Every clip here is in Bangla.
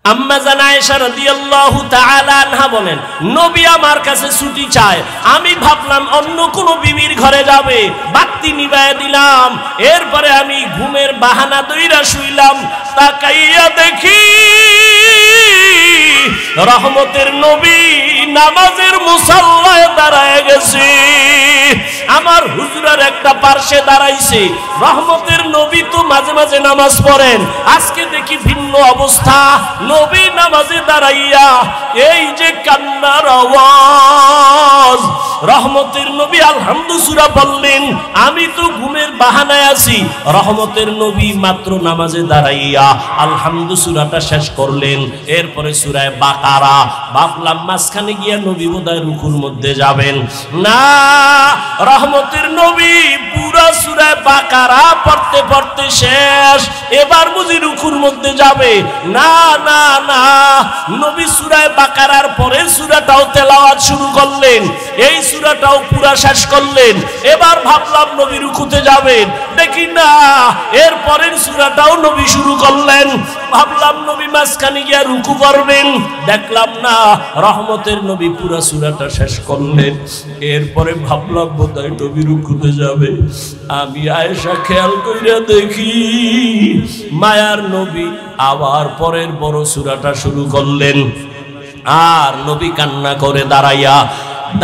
আম্মা জান আয়েশা রাদিয়াল্লাহু তাআলা আনহা বলেন, নবী আমার কাছে ছুটি চায়, আমি ভাবলাম অন্য কোন বিবির ঘরে যাবে, বাতি নিভায়া দিলাম। এরপরে আমি ঘুমের বাহানা দইরা শুইলাম, তাকাইয়া দেখি রহমতের নবী নামাজের মুসাল্লায় দাঁড়ায় গেছে। আমার হুজুরের একটা পার্শ্বে দাঁড়াইছে। রহমতের নবী তো মাঝে মাঝে নামাজ পড়েন, আজকে দেখি ভিন্ন অবস্থা। নবী নামাজে দাঁড়াইয়া এই যে কান্নার আওয়াজ, রহমতের নবী আলহামদু সূরা বললেন, আমি তো ঘুমের বাহানায় আছি। রহমতের নবী মাত্র নামাজে দাঁড়াইয়া আলহামদু সূরাটা শেষ করলেন, এরপরে সূরা বাকারা। ভাবলাম মাঝখানে গিয়া নবী বোধহয় রুকুর মধ্যে যাবেন, না, রহমতের নবী পুরা সূরা বাকারা পড়তে পড়তে শেষ, এবার বুঝি রুকুর মধ্যে যাবে। না না না, নবী সূরা বাকারার পরের সূরাটাও তেলাওয়াত শুরু করলেন, এই সূরাটাও পুরা শেষ করলেন। এবার ভাবলাম নবী রুকুতে যাবেন, দেখি না, এর পরের সূরাটাও নবী শুরু করলেন। ভাবলাম নবী মাঝখানে গিয়া রুকু করবেন, দেখলাম না, রহমতের নবী পুরা সূরাটা শেষ করলেন। এরপরে ভাবলাম বোধহয় নবী রুকুতে যাবে। আমি আয়েশা খেয়াল কইরা দেখি মায়ার নবী আবার পরের বড় সূরাটা শুরু করলেন। আর নবী কান্না করে দাঁড়াইয়া,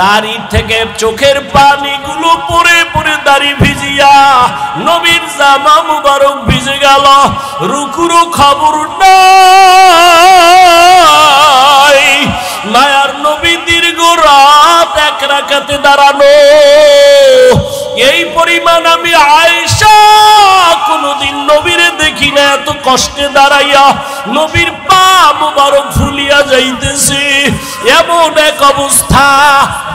দাড়ি থেকে চোখের পানিগুলো পড়ে পড়ে দাড়ি ভিজিয়া নবীর জামা মুবারক ভিজে গেল। রুকুরও খবর নাই। মায়ার নবী দীর্ঘ রাত এক রাকাতে দাঁড়ানো, এই পরিমাণ আমি আয়েশা কোনদিন নবীরে দেখি না এত কষ্টে দাঁড়াইয়া। নবীর পা মুবারক ফুলিয়া যাইতেছে, এমন এক অবস্থা।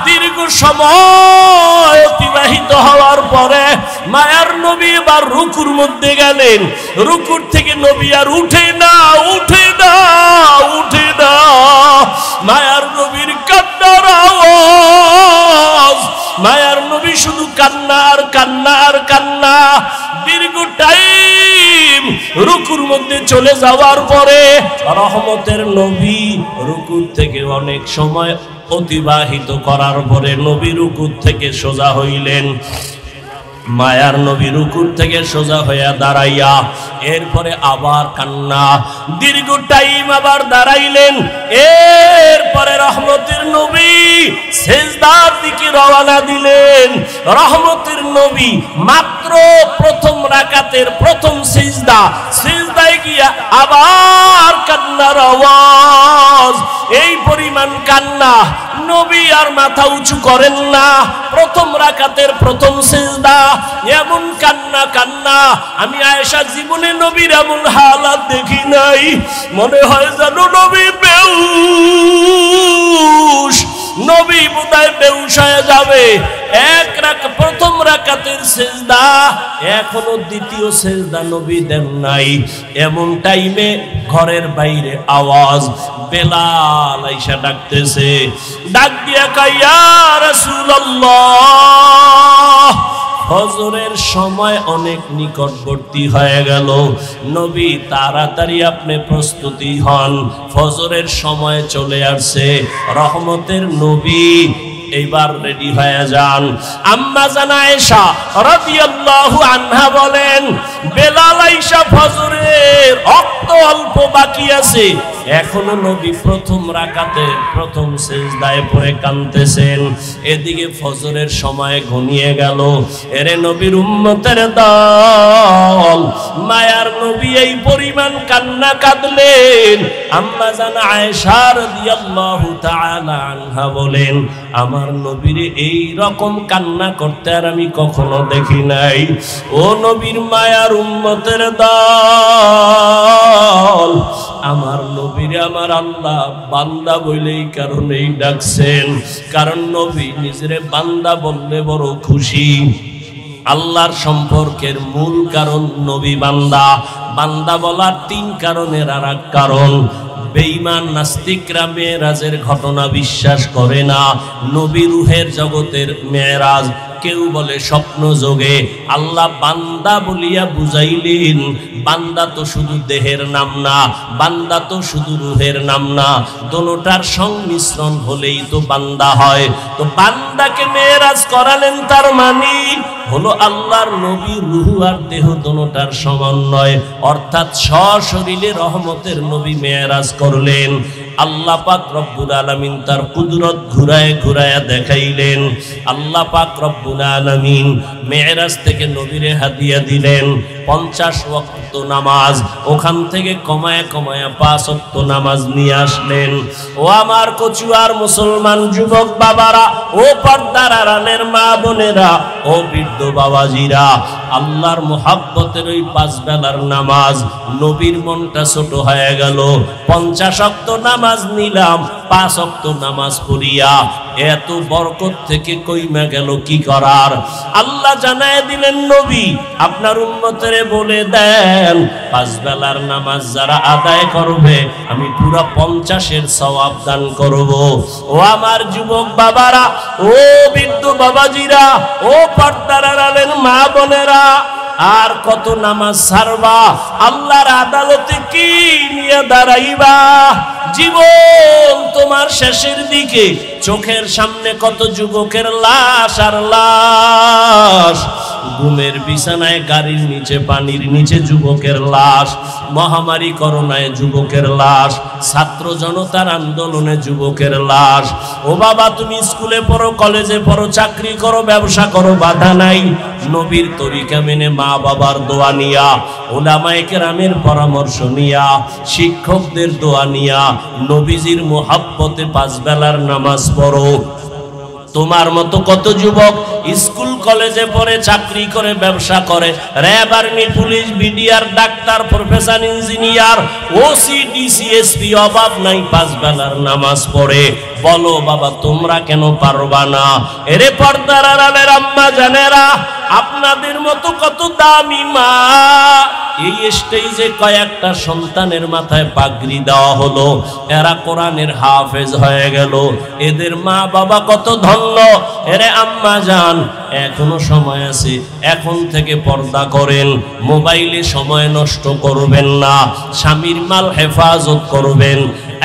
দীর্ঘ সময় অতিবাহিত হওয়ার পরে মায়ার নবী এবার রুকুর মধ্যে গেলেন। রুকুর থেকে নবী আর উঠে না, উঠে না, উঠে না। মায়ার নবীর কান্নার আওয়াজ, মায়ার নবী শুধু কান্না আর কান্না আর কান্না। দীর্ঘ টাইম রুকুর মধ্যে চলে যাওয়ার পরে রহমতের নবী রুকুর থেকে অনেক সময় অতিবাহিত করার পরে নবী রুকুর থেকে সোজা হইলেন। মায়ার নবী রুকুর থেকে সোজা হইয়া দাঁড়াইয়া এরপরে আবার কান্না। দীর্ঘ টাইম আবার দাঁড়াইলেন। এরপরে রহমতের নবী সিজদার দিকে রওনা দিলেন। রহমতের নবী মাত্র প্রথম রাকাতের প্রথম সিজদা, সিজদায় গিয়া আবার কান্নার আওয়াজ। এই পরিমাণ কান্না, নবী আর মাথা উঁচু করেন না। প্রথম রাকাতের প্রথম সিজদা, এমন কান্না কান্না। আমি আয়েশা জীবনে নবীর এমন হালাত দেখি নাই। মনে হয় যেন নবী বেহুশ, নবী বোধহয় বেহুশ হয়ে যাবে। প্রথম রাকাতের সিজদা, এখনো দ্বিতীয় সিজদা নবী দেন নাই। এমন টাইমে ঘরের বাইরে আওয়াজ, বেলাল আয়েশা ডাকতেছে। ডাক দিয়া কয়, ইয়া রাসূলুল্লাহ, ফজরের সময় অনেক নিকটবর্তী হয়ে গেল, নবী তাড়াতাড়ি আপনি প্রস্তুতি হন, ফজরের সময় চলে আসছে। রহমতের নবী এইবার রেডি হয়ে যান। আম্মা জান আয়েশা রাদিয়াল্লাহু আনহা বলেন, বেলাল আয়েশা ফজরের অল্প বাকি আছে, এখনো নবী প্রথম রাকাতে প্রথম সিজদায় পড়ে কাঁদতেছেন। এদিকে ফজরের সময় ঘনিয়ে গেল। এরে নবীর উম্মতের দল, মায়ার নবী এই পরিমাণ কান্না কাঁদলেন। আম্মা জান আয়েশা রাদিয়াল্লাহু তাআলা আনহা বলেন, আমার নবীর এই রকম কান্না করতে আর আমি কখনো দেখি নাই। ও নবীর মায়ার উম্মতের দল, আমার নবীরে আমার আল্লাহ বান্দা বলেই কারণেই ডাকছেন, কারণ নবী নিজেরে বান্দা বললে বড় খুশি। আল্লাহর সম্পর্কের মূল কারণ নবী বান্দা। বান্দা বলার তিন কারণের আর এক কারণ, বেঈমান নাস্তিকরা মেরাজের ঘটনা বিশ্বাস করে না। নবী রূহের জগতের মেরাজ কেউ বলে স্বপ্ন যোগে। আল্লাহ বান্দা বলিয়া বুঝাইলেন, বান্দা তো শুধু দেহের নাম না, বান্দা তো শুধু রূহের নাম না, দোনোটার সংমিশ্রণ হলেই তো বান্দা হয়। তো বান্দাকে মেরাজ করালেন, তার মানে হলো আল্লাহর নবী রূহ আর দেহ দোনোটার সমন্বয়, অর্থাৎ সশরীরে রহমতের নবী মেরাজ করলেন। আল্লাহ পাক রব্বুল আলামিন তার কুদরত ঘুরায় ঘুরায় দেখাইলেন। আল্লাহ পাক রব্বুল আলামিন মেরাজ থেকে নবীরে হাদিয়া দিলেন 50 ওয়াক্ত নামাজ, ওখান থেকে কমায়া কমায়া 5 ওয়াক্ত নামাজ নিয়ে আসলেন। ও আমার কচুয়ার মুসলমান যুবক বাবারা, ও পর্দার আড়ালের মা বোনেরা, ও বৃদ্ধ বাবাজিরা, আল্লাহর মুহাব্বতের ওই 5 বেলার নামাজ, নবীর মনটা ছোট হয়ে গেল। 50 ওয়াক্ত নামাজ নিলাম, 5 ওয়াক্ত নামাজ পড়িয়া এত বরকত থেকে কইমা গেল কি করার? আল্লাহ জানায় দিলেন, নবী আপনার উম্মতরে বলে দেন 5 বেলার নামাজ যারা আদায় করবে আমি পুরা 50-এর সওয়াব দান করব। ও আমার যুবক বাবারা, ও বৃদ্ধ বাবাজিরা, ও পর্দার আড়ালের মা বোনেরা, আর কত নামাজ ছাড়বা? আল্লাহর আদালতে কি নিয়ে দাঁড়াইবা? জীবন তোমার শেষের দিকে, চোখের সামনে কত যুবকের লাশ আর লাশ, ঘুমের বিছানায়, গাড়ির নিচে, পানির নিচে যুবকের লাশ, মহামারী করোনায় যুবকের লাশ, ছাত্র জনতার আন্দোলনে যুবকের লাশ। ও বাবা, তুমি স্কুলে পড়ো, কলেজে পড়ো, চাকরি করো, ব্যবসা করো, বাধা নাই, নবীর তরিকা মেনে মা বাবার দোয়া নিয়া, উলামায়ে কেরামের পরামর্শ নিয়া, শিক্ষকদের দোয়া নিয়া, নবীজির মুহাব্বতে 5 বেলার নামাজ পড়ো। তোমার মতো কত যুবক স্কুল কলেজে পড়ে, চাকরি করে, ব্যবসা করে, RAB, army, police, BDR, doctor, professor, engineer, OC, DC, SP, অভাব নাই, 5 বেলার নামাজ পড়ে। বলো বাবা, তোমরা কেন পারবা না? এরে পর্দার আড়ালের আম্মা জানেরা, আপনাদের মতো কত দামি মা, এই স্টেজে কয়েকটা সন্তানের মাথায় পাগড়ি দেওয়া হলো, এরা কোরআনের হাফেজ হয়ে গেল, এদের মা বাবা কত ধন্য। এরে আম্মা জান, এখনো সময় আছে, এখন থেকে পর্দা করেন, মোবাইলে সময় নষ্ট করবেন না, স্বামীর মাল হেফাজত করবেন।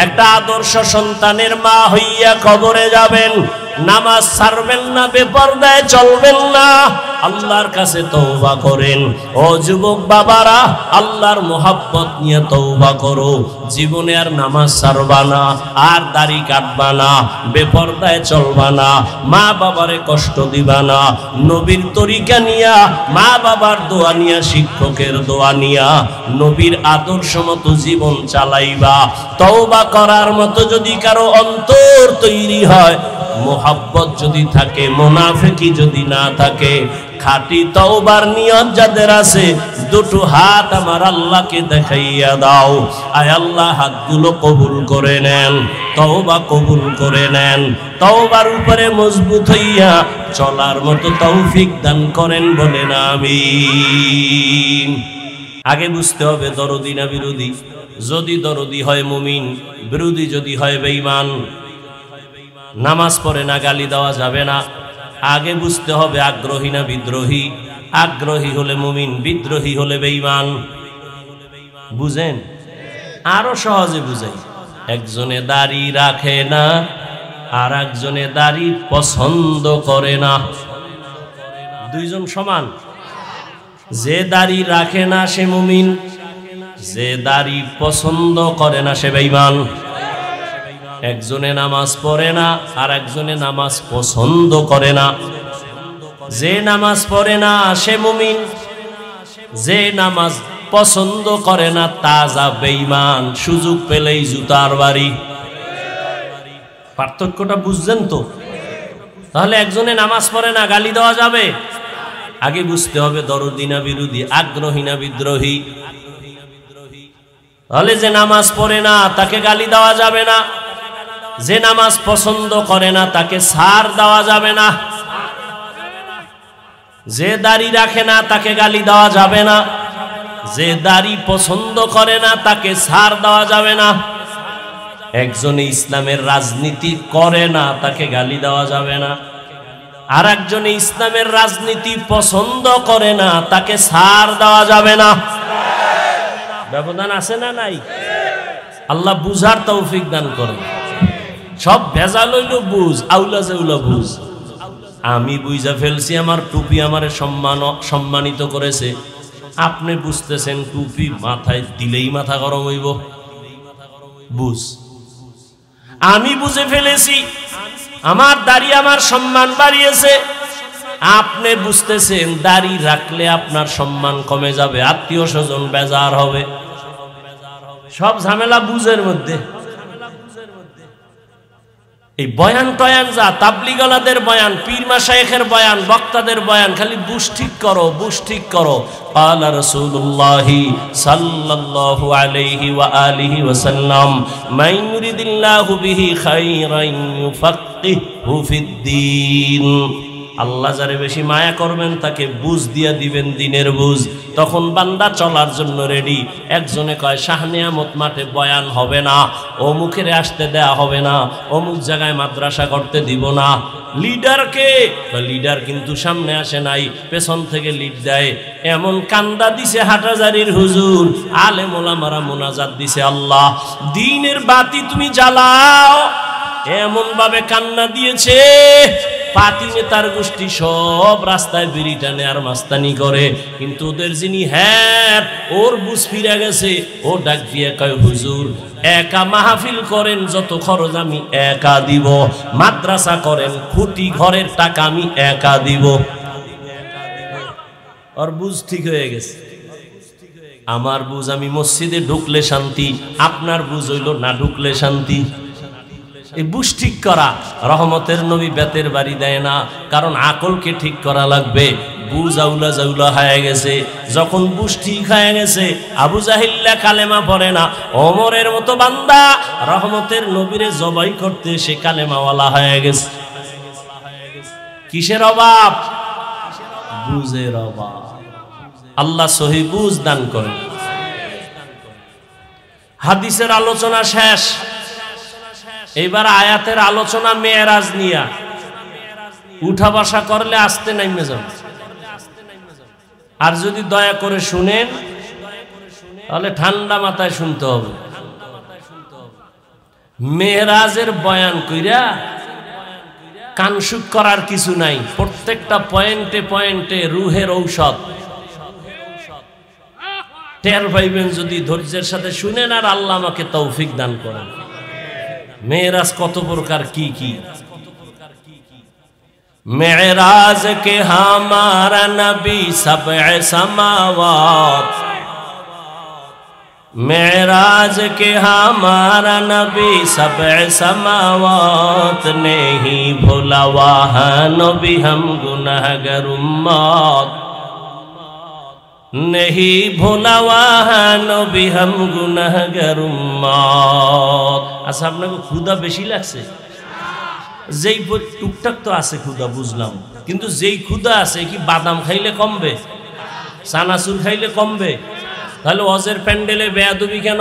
একটা আদর্শ সন্তানের মা হইয়া কবরে যাবেন, নামাজ ছাড়বেন না, বেপরদায় চলবেন না, আল্লাহর কাছে তওবা করেন। ও যুবক বাবারা, আল্লাহর মুহাব্বত নিয়ে তওবা করো, জীবনে আর নামাজ ছাড়বা না, আর দাড়ি কাটবা না, বেপরদায় চলবা না, মা বাবারে কষ্ট দিবা না, নবীর তরিকা নিয়া, মা বাবার দোয়া নিয়া, শিক্ষকের দোয়া নিয়া, নবীর আদর্শ মতো জীবন চালাইবা। তওবা করার মতো যদি কারো অন্তর তৈরি হয়, মোহাব্বত যদি থাকে, মুনাফিকি যদি না থাকে, খাঁটি তওবার নিয়ত যাদের আছে, দুটো হাত আমার আল্লাহকে দেখাইয়া দাও। আয় আল্লাহ, হাতগুলো কবুল করে নেন, তওবা কবুল করে নেন, তওবার উপরে মজবুত হইয়া চলার মতো তৌফিক দান করেন, বলেন আমিন। আগে বুঝতে হবে দরদি না বিরোধী। যদি দরদি হয় মুমিন, বিরোধী যদি হয় বেঈমান। নামাজ পড়ে না, গালি দেওয়া যাবে না। আগে বুঝতে হবে আগ্রহী না বিদ্রোহী। আগ্রহী হলে মুমিন, বিদ্রোহী হলে বেঈমান। বুঝেন? আরো সহজে বুঝাই। একজনে দাড়ি রাখে না, আর একজনে দাড়ি পছন্দ করে না। দুইজন সমান? যে দাড়ি রাখে না সে মুমিন, যে দাড়ি পছন্দ করে না সে বেঈমান। একজনে নামাজ পড়ে না, আর একজনে নামাজ পছন্দ করে না। যে নামাজ পড়ে না সে মুমিন, যে নামাজ পছন্দ করে না তাজা বেঈমান। সুযোগ পেলেই জুতার বাড়ি। পার্থক্যটা বুঝছেন তো? তাহলে একজনে নামাজ পড়ে না, গালি দেওয়া যাবে? আগে বুঝতে হবে দরদি না বিরোধী, আগ্রহী না বিদ্রোহী। তাহলে যে নামাজ পড়ে না তাকে গালি দেওয়া যাবে না, যে নামাজ পছন্দ করে না তাকে ছাড় দেওয়া যাবে না, যে দাড়ি রাখে না তাকে গালি দেওয়া যাবে না, যে দাড়ি পছন্দ করে না তাকে ছাড় দেওয়া যাবে না। একজনে ইসলামের রাজনীতি করে না, তাকে গালি দেওয়া যাবে না। আর একজনে ইসলামের রাজনীতি পছন্দ করে না, তাকে ছাড় দেওয়া যাবে না। ব্যবধান আছে না নাই? আল্লাহ বুঝার তৌফিক দান করে। সব ভেজাল হইল বুঝ, আউলা জেউলা বুঝ। আমি বুঝা ফেলছি, আমার টুপি আমারে সম্মানিত করেছে। আপনি বুঝতেছেন টুপি মাথায় দিলেই মাথা গরম হইব, বুঝ। আমি বুঝে ফেলেছি আমার দাড়ি আমার সম্মান বাড়িয়েছে। আপনি বুঝতেছেন দাড়ি রাখলে আপনার সম্মান কমে যাবে, আত্মীয় স্বজন বেজার হবে। সব ঝামেলা বুঝের মধ্যে। এই বয়ান টয়ান যা তাবলিগালাদের বয়ান, পীর মাশায়েখের বয়ান, বক্তাদের বয়ান, খালি বুঝ ঠিক করো, বুঝ ঠিক করো। قال رسول الله صلى الله عليه وآله وسلم من يريد الله به خيرا يفقهه في الدين। আল্লাহ যারে বেশি মায়া করবেন তাকে বুঝ দিয়া দিবেন, দিনের বুঝ। তখন বান্দা চলার জন্য রেডি। একজনে কয় শাহ নিয়ামত মাঠে বয়ান হবে না, অমুকের আসতে দেয়া হবে না, অমুক জায়গায় মাদ্রাসা করতে দিব না। লিডারকে, লিডার কিন্তু সামনে আসে নাই, পেছন থেকে লিড দেয়। এমন কান্দা দিছে হাটাজারির হুজুর, আলেম ওলামারা মোনাজাত দিছে, আল্লাহ দ্বীনের বাতি তুমি জ্বালাও। এমন ভাবে কান্না দিয়েছে, পাতি নেতার গোষ্ঠী সব রাস্তায় বিড়ি টানে আর মাস্তানি করে। কিন্তু ওদের যিনি হ্যাঁ, ওর বুঝ ফিরে গেছে। ও ডাক দিয়ে কয়, হুজুর একা মাহফিল করেন, যত খরচ আমি একা দিব। মাদ্রাসা করেন, খুঁটি ঘরের টাকা আমি একা দিব। ওর বুঝ ঠিক হয়ে গেছে। আমার বুঝ আমি মসজিদে ঢুকলে শান্তি, আপনার বুঝ হইল না ঢুকলে শান্তি। এই বুঝ ঠিক করা, রহমতের নবী বেতের বাড়ি দেয় না, কারণ আকলকে ঠিক করা লাগবে। বুঝ আউলা জাউলা হয়ে গেছে। যখন বুঝ ঠিক হয়ে গেছে, আবু জাহিল্লা কালেমা পড়ে না, ওমরের মতো বান্দা রহমতের নবীরে জবাই করতে সে কালেমাওয়ালা হয়ে গেছে। কিসের অভাব? বুঝের অভাব। আল্লাহ সহি বুঝ দান করেন। হাদিসের আলোচনা শেষ, এইবার আয়াতের আলোচনা মেয়েরাজ নিয়া। উঠা বসা করলে আস্তে নাইমে যাবে। আর যদি দয়া করে শুনেন তাহলে ঠান্ডা মাথায় শুনতে হবে। মেয়েরাজের বয়ান কইরা কানসুক করার কিছু নাই। প্রত্যেকটা পয়েন্টে পয়েন্টে রুহের ঔষধ টের পাইবেন যদি ধৈর্যের সাথে শুনেন। আর আল্লাহ আমাকে তৌফিক দান করেন। মেরাজ কত প্রকার, কি কি? মেরাজ কে হামারা নবী সবএ সামাওয়াত, মেরাজ কে হামারা নবী সবএ সামাওয়াত, নেহি ভোলা ওয়াহা নবী হাম গুনাহগার উম্মত, নেহি ভোলা ওয়াহা নবী হাম গুনাহগার উম্মত। আচ্ছা, আপনাকে ক্ষুধা বেশি লাগছে? যেই টুকটাক তো আছে ক্ষুধা, বুঝলাম, কিন্তু যেই ক্ষুধা আছে, কি বাদাম খাইলে কমবে? চানাচুর খাইলে কমবে? তাহলে ওয়াজের প্যান্ডেলে বেয়াদবি কেন?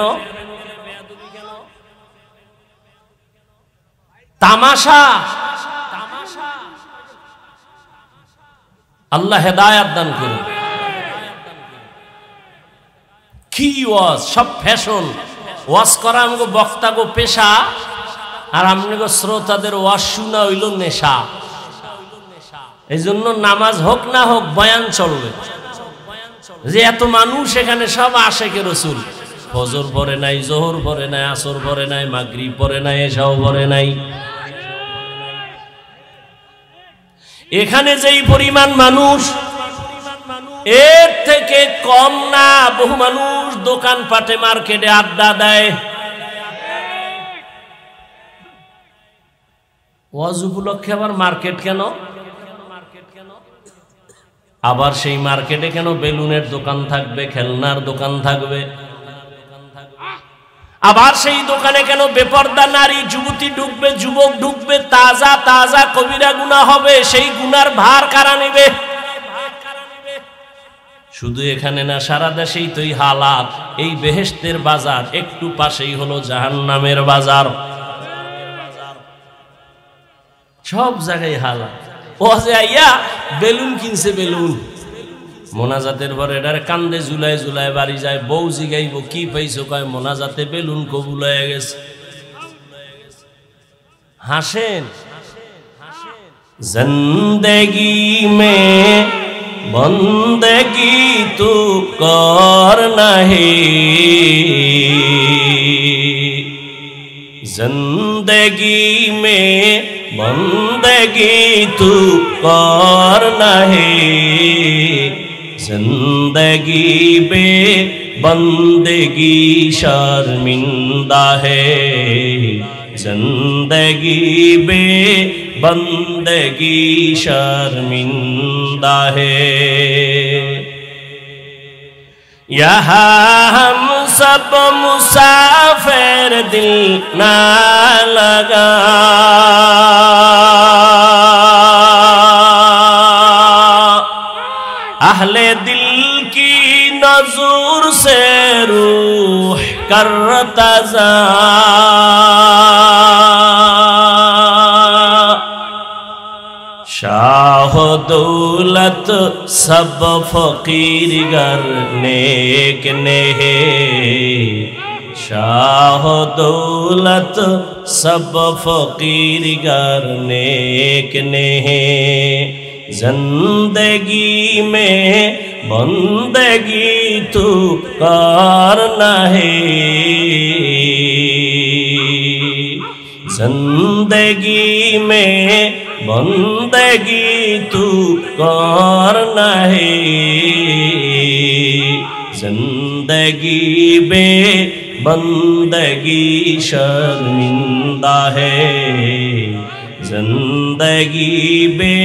তামাশা। আল্লাহ হেদায়াত দান করুন। কি ওয়াজ? সব ফ্যাশন। ওয়াজ করা আমগো বক্তা গো পেশা, আর আমগো শ্রোতাদের ওয়াজ শোনা হইল নেশা। এই জন্য নামাজ হোক না হোক বয়ান চলবে। যে এত মানুষ এখানে সব আশেকে রসুল, ফজর পড়ে নাই, জোহর পড়ে নাই, আসর পড়ে নাই, মাগরিব পড়ে নাই, এশাও পড়ে নাই। এখানে যেই পরিমাণ মানুষ, এর থেকে কম না। বহু মানুষ দোকানপাটে মার্কেটে আড্ডা দেয়। ওয়াজ উপলক্ষে আবার মার্কেট কেন? আবার সেই মার্কেটে কেন বেলুনের দোকান থাকবে, খেলনার দোকান থাকবে? আবার সেই দোকানে কেন বেপর্দা নারী যুবতী ঢুকবে, যুবক ঢুকবে? তাজা তাজা কবিরা গুনাহ হবে। সেই গুনার ভার কারা নেবে? শুধু এখানে না, সারা দেশেই তো এই হালাত। এই বেহেশতের বাজার একটু পাশেই হলো জাহান্নামের বাজার। সব জায়গায় হালাত। ও যে আইয়া বেলুন কিনছে, বেলুন মোনাজাতের পরে এটারে কান্দে ঝুলায় ঝুলায় বাড়ি যায়। বউ জিগাইব কি পাইছো, কয় মোনাজাতে বেলুন কবুল হয়ে গেছে। হাসেন। জিন্দেগি মে বন্দেগি তু করনা হে, जिंदगी में बंदगी तू करना है, जिंदगी बे बंदगी शर्मिंदा है, जिंदगी बे बंदगी शर्मिंदा है। यहाँ हम सब मुसाफिर दिल ना लगा, अहले दिल की नजूर से रूह करता जा, शाह दौलत सब फकीर गर नेक ने है, शाह दौलत सब फकीर गर नेक ने है, जिंदगी में बंदगी तू करना है, जिंदगी में बंदगी तू करना है, जिंदगी बे बंदगी शर्मिंदा है, जिंदगी बे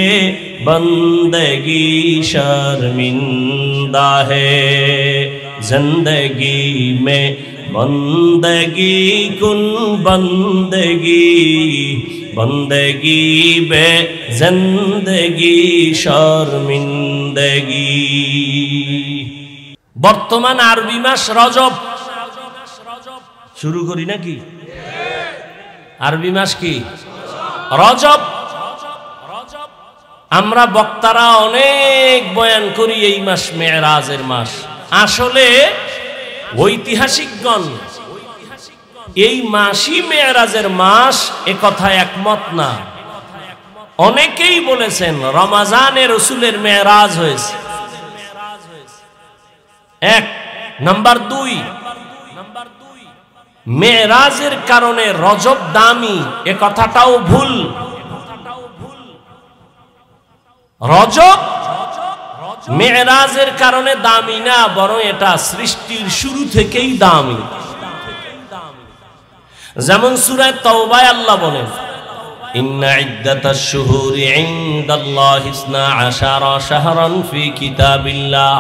बंदगी शर्मिंदा है, जिंदगी में बंदगी कुन बंदगी, बंदगी बे जिंदगी शर्मिंदगी। বর্তমান আরবি মাস রজব। শুরু করি নাকি? আরবি মাস কি? রজব। আমরা বক্তারা অনেক বয়ান করি এই মাস মেরাজের মাস। আসলে ঐতিহাসিকগণ এই মাসই মেরাজের মাস এ কথায় একমত না। অনেকেই বলেছেন রমজানে রাসূলের মেরাজ হয়েছে। এক নাম্বার দুই, মেরাজের কারণে রজব দামি এ কথাটাও ভুল। রজব মেরাজের কারণে দামি না, বরং এটা সৃষ্টির শুরু থেকেই দামি। যেমন সূরা তাওবায় আল্লাহ বলেন, ইন্না ইদ্দাতাশ শুহুরি ইনদাল্লাহি 12 শাহরান ফি কিতাবিল্লাহ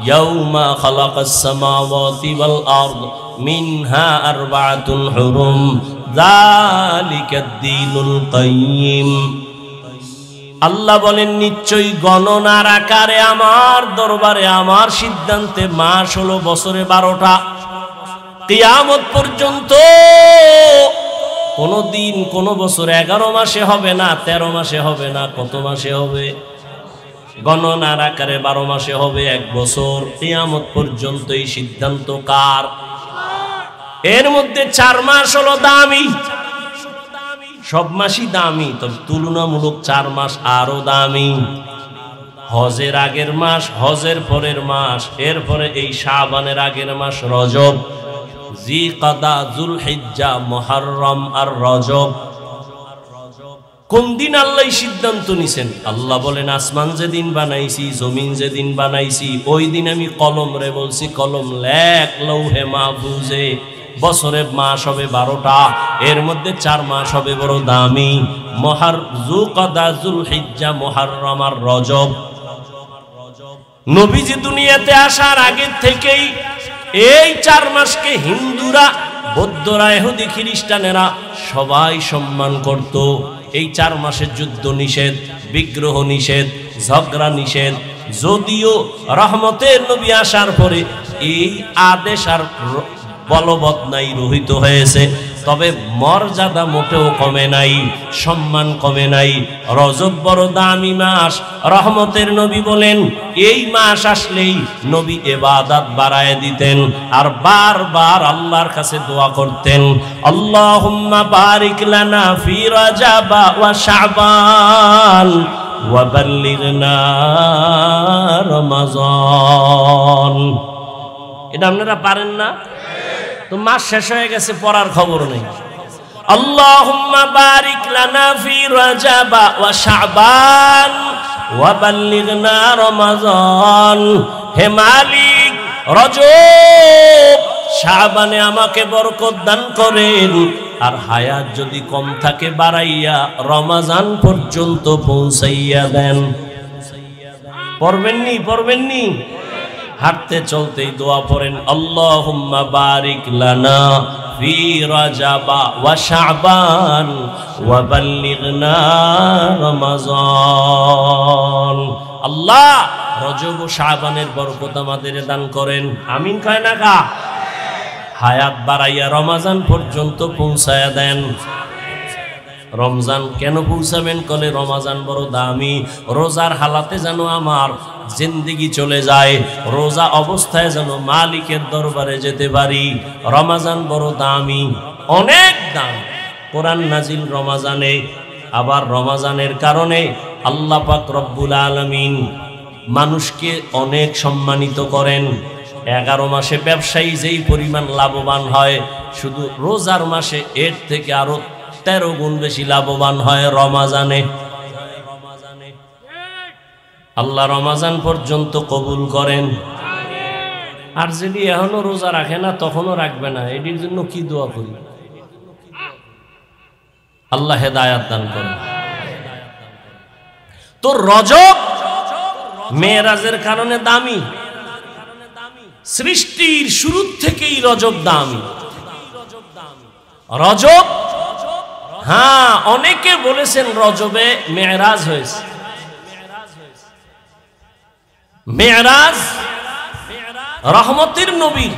ইয়াওমা খালাকাস সামাওয়াতি ওয়াল আরদ মিনহা আরবাআতুন হুরুম যালিকাদ-দীনুল কাইয়্যিম। আল্লাহ বলেন নিশ্চয়ই গণনার আকারে আমার দরবারে আমার সিদ্ধান্তে মাস হলো বছরে 12টা। কিয়ামত পর্যন্ত কোন দিন কোন বছর 11 মাসে হবে না, 13 মাসে হবে না, কত মাসে হবে? গণনার আকারে 12 মাসে হবে 1 বছর। কিয়ামত পর্যন্ত এই সিদ্ধান্ত কার? এর মধ্যে 4 মাস হলো দামি। সব মাসই দামি, তবে তুলনামূলক 4 মাস আরো দামি। হজের আগের মাস, হজের পরের মাস, এরপরে এই শাবানের আগের মাস রজব, জিকাদা, যুলহিজ্জা, মুহররম আর রজব। কোন দিন আল্লাহ সিদ্ধান্ত নিছেন? আল্লাহ বলেন আসমান যেদিন বানাইছি, জমিন যেদিন বানাইছি, ওই দিন আমি কলম রে বলছি কলম লেখ লৌহে মাহফুজে। বছরে মাস হবে 12টা, এর মধ্যে 4 মাস হবে বড় দামি, যুলকাদা, যুলহিজ্জা, মুহররম আর রজব। নবীজি দুনিয়াতে আসার আগে থেকেই এই 4 মাসকে হিন্দুরা, বৌদ্ধরা, ইহুদি, খ্রিস্টানেরা সবাই সম্মান করত। এই 4 মাসের যুদ্ধ নিষেধ, বিগ্রহ নিষেধ, ঝগড়া নিষেধ। যদিও রহমতের নবী আসার পরে এই আদেশ আর বলবৎ নাই, রহিত হয়েছে, তবে মর্যাদা মোটেও কমে নাই, সম্মান কমে নাই। রজব বড় দামি মাস। রহমতের নবী বলেন এই মাস আসলেই নবী ইবাদত বাড়ায় দিতেন আর বারবার আল্লাহর কাছে দোয়া করতেন, আল্লাহুম্মা বারিক লানা ফি রাজাব ওয়া শাবান ওয়া বাল্লিগনা রমাজান। এটা আপনারা পারেন না? তো মাস শেষ হয়ে গেছে, পড়ার খবর নেই। আল্লাহুম্মা বারিক লানা ফি রাজাব ওয়া শাবান ওয়া বাল্লিগনা রমাজান। হে মালিক, রজব শাবানে আমাকে বরকত দান করেন, আর হায়াত যদি কম থাকে বাড়াইয়া রমাজান পর্যন্ত পৌঁছাইয়া দেন। পড়বেননি? পড়বেননি? হাঁটতে চলতেই দোয়া পড়েন, আল্লাহুম্মা বারিক লানা ফি রাজাব ওয়া শাবান ওয়া বাল্লিগনা রমাজান। আল্লাহ রজব ও শাবানের বরকত আমাদের দান করেন। আমিন কয় না কা? হায়াত বাড়াইয়া রমাজান পর্যন্ত পৌঁছায়া দেন। রমজান কেন পৌঁছাবেন? কলে রমাজান বড় দামি। রোজার হালাতে যেন আমার জিন্দেগি চলে যায়, রোজা অবস্থায় যেন মালিকের দরবারে যেতে পারি। রমাজান বড় দামি, অনেক দাম। কোরআন নাজিল রমাজানে, আবার রমাজানের কারণে আল্লাহ পাক রব্বুল আলামিন মানুষকে অনেক সম্মানিত করেন। 11 মাসে ব্যবসায়ী যেই পরিমাণ লাভবান হয়, শুধু রোজার মাসে এর থেকে আরো 13 গুণ বেশি লাভবান হয় রমাজানে। আল্লাহ রমাজান পর্যন্ত কবুল করেন। আর যদি এখনো রোজা রাখে না, তখনও রাখবে না, এটির জন্য কি দোয়া করি? আল্লাহ হেদায়াত দান করেন। তো রজব মেরাজের কারণে দামি। সৃষ্টির শুরু থেকেই রজব দামি। রজব, হ্যাঁ, অনেকে বলেছেন রজবে মেরাজ হয়েছে। মেরাজ রহমতের নবীর,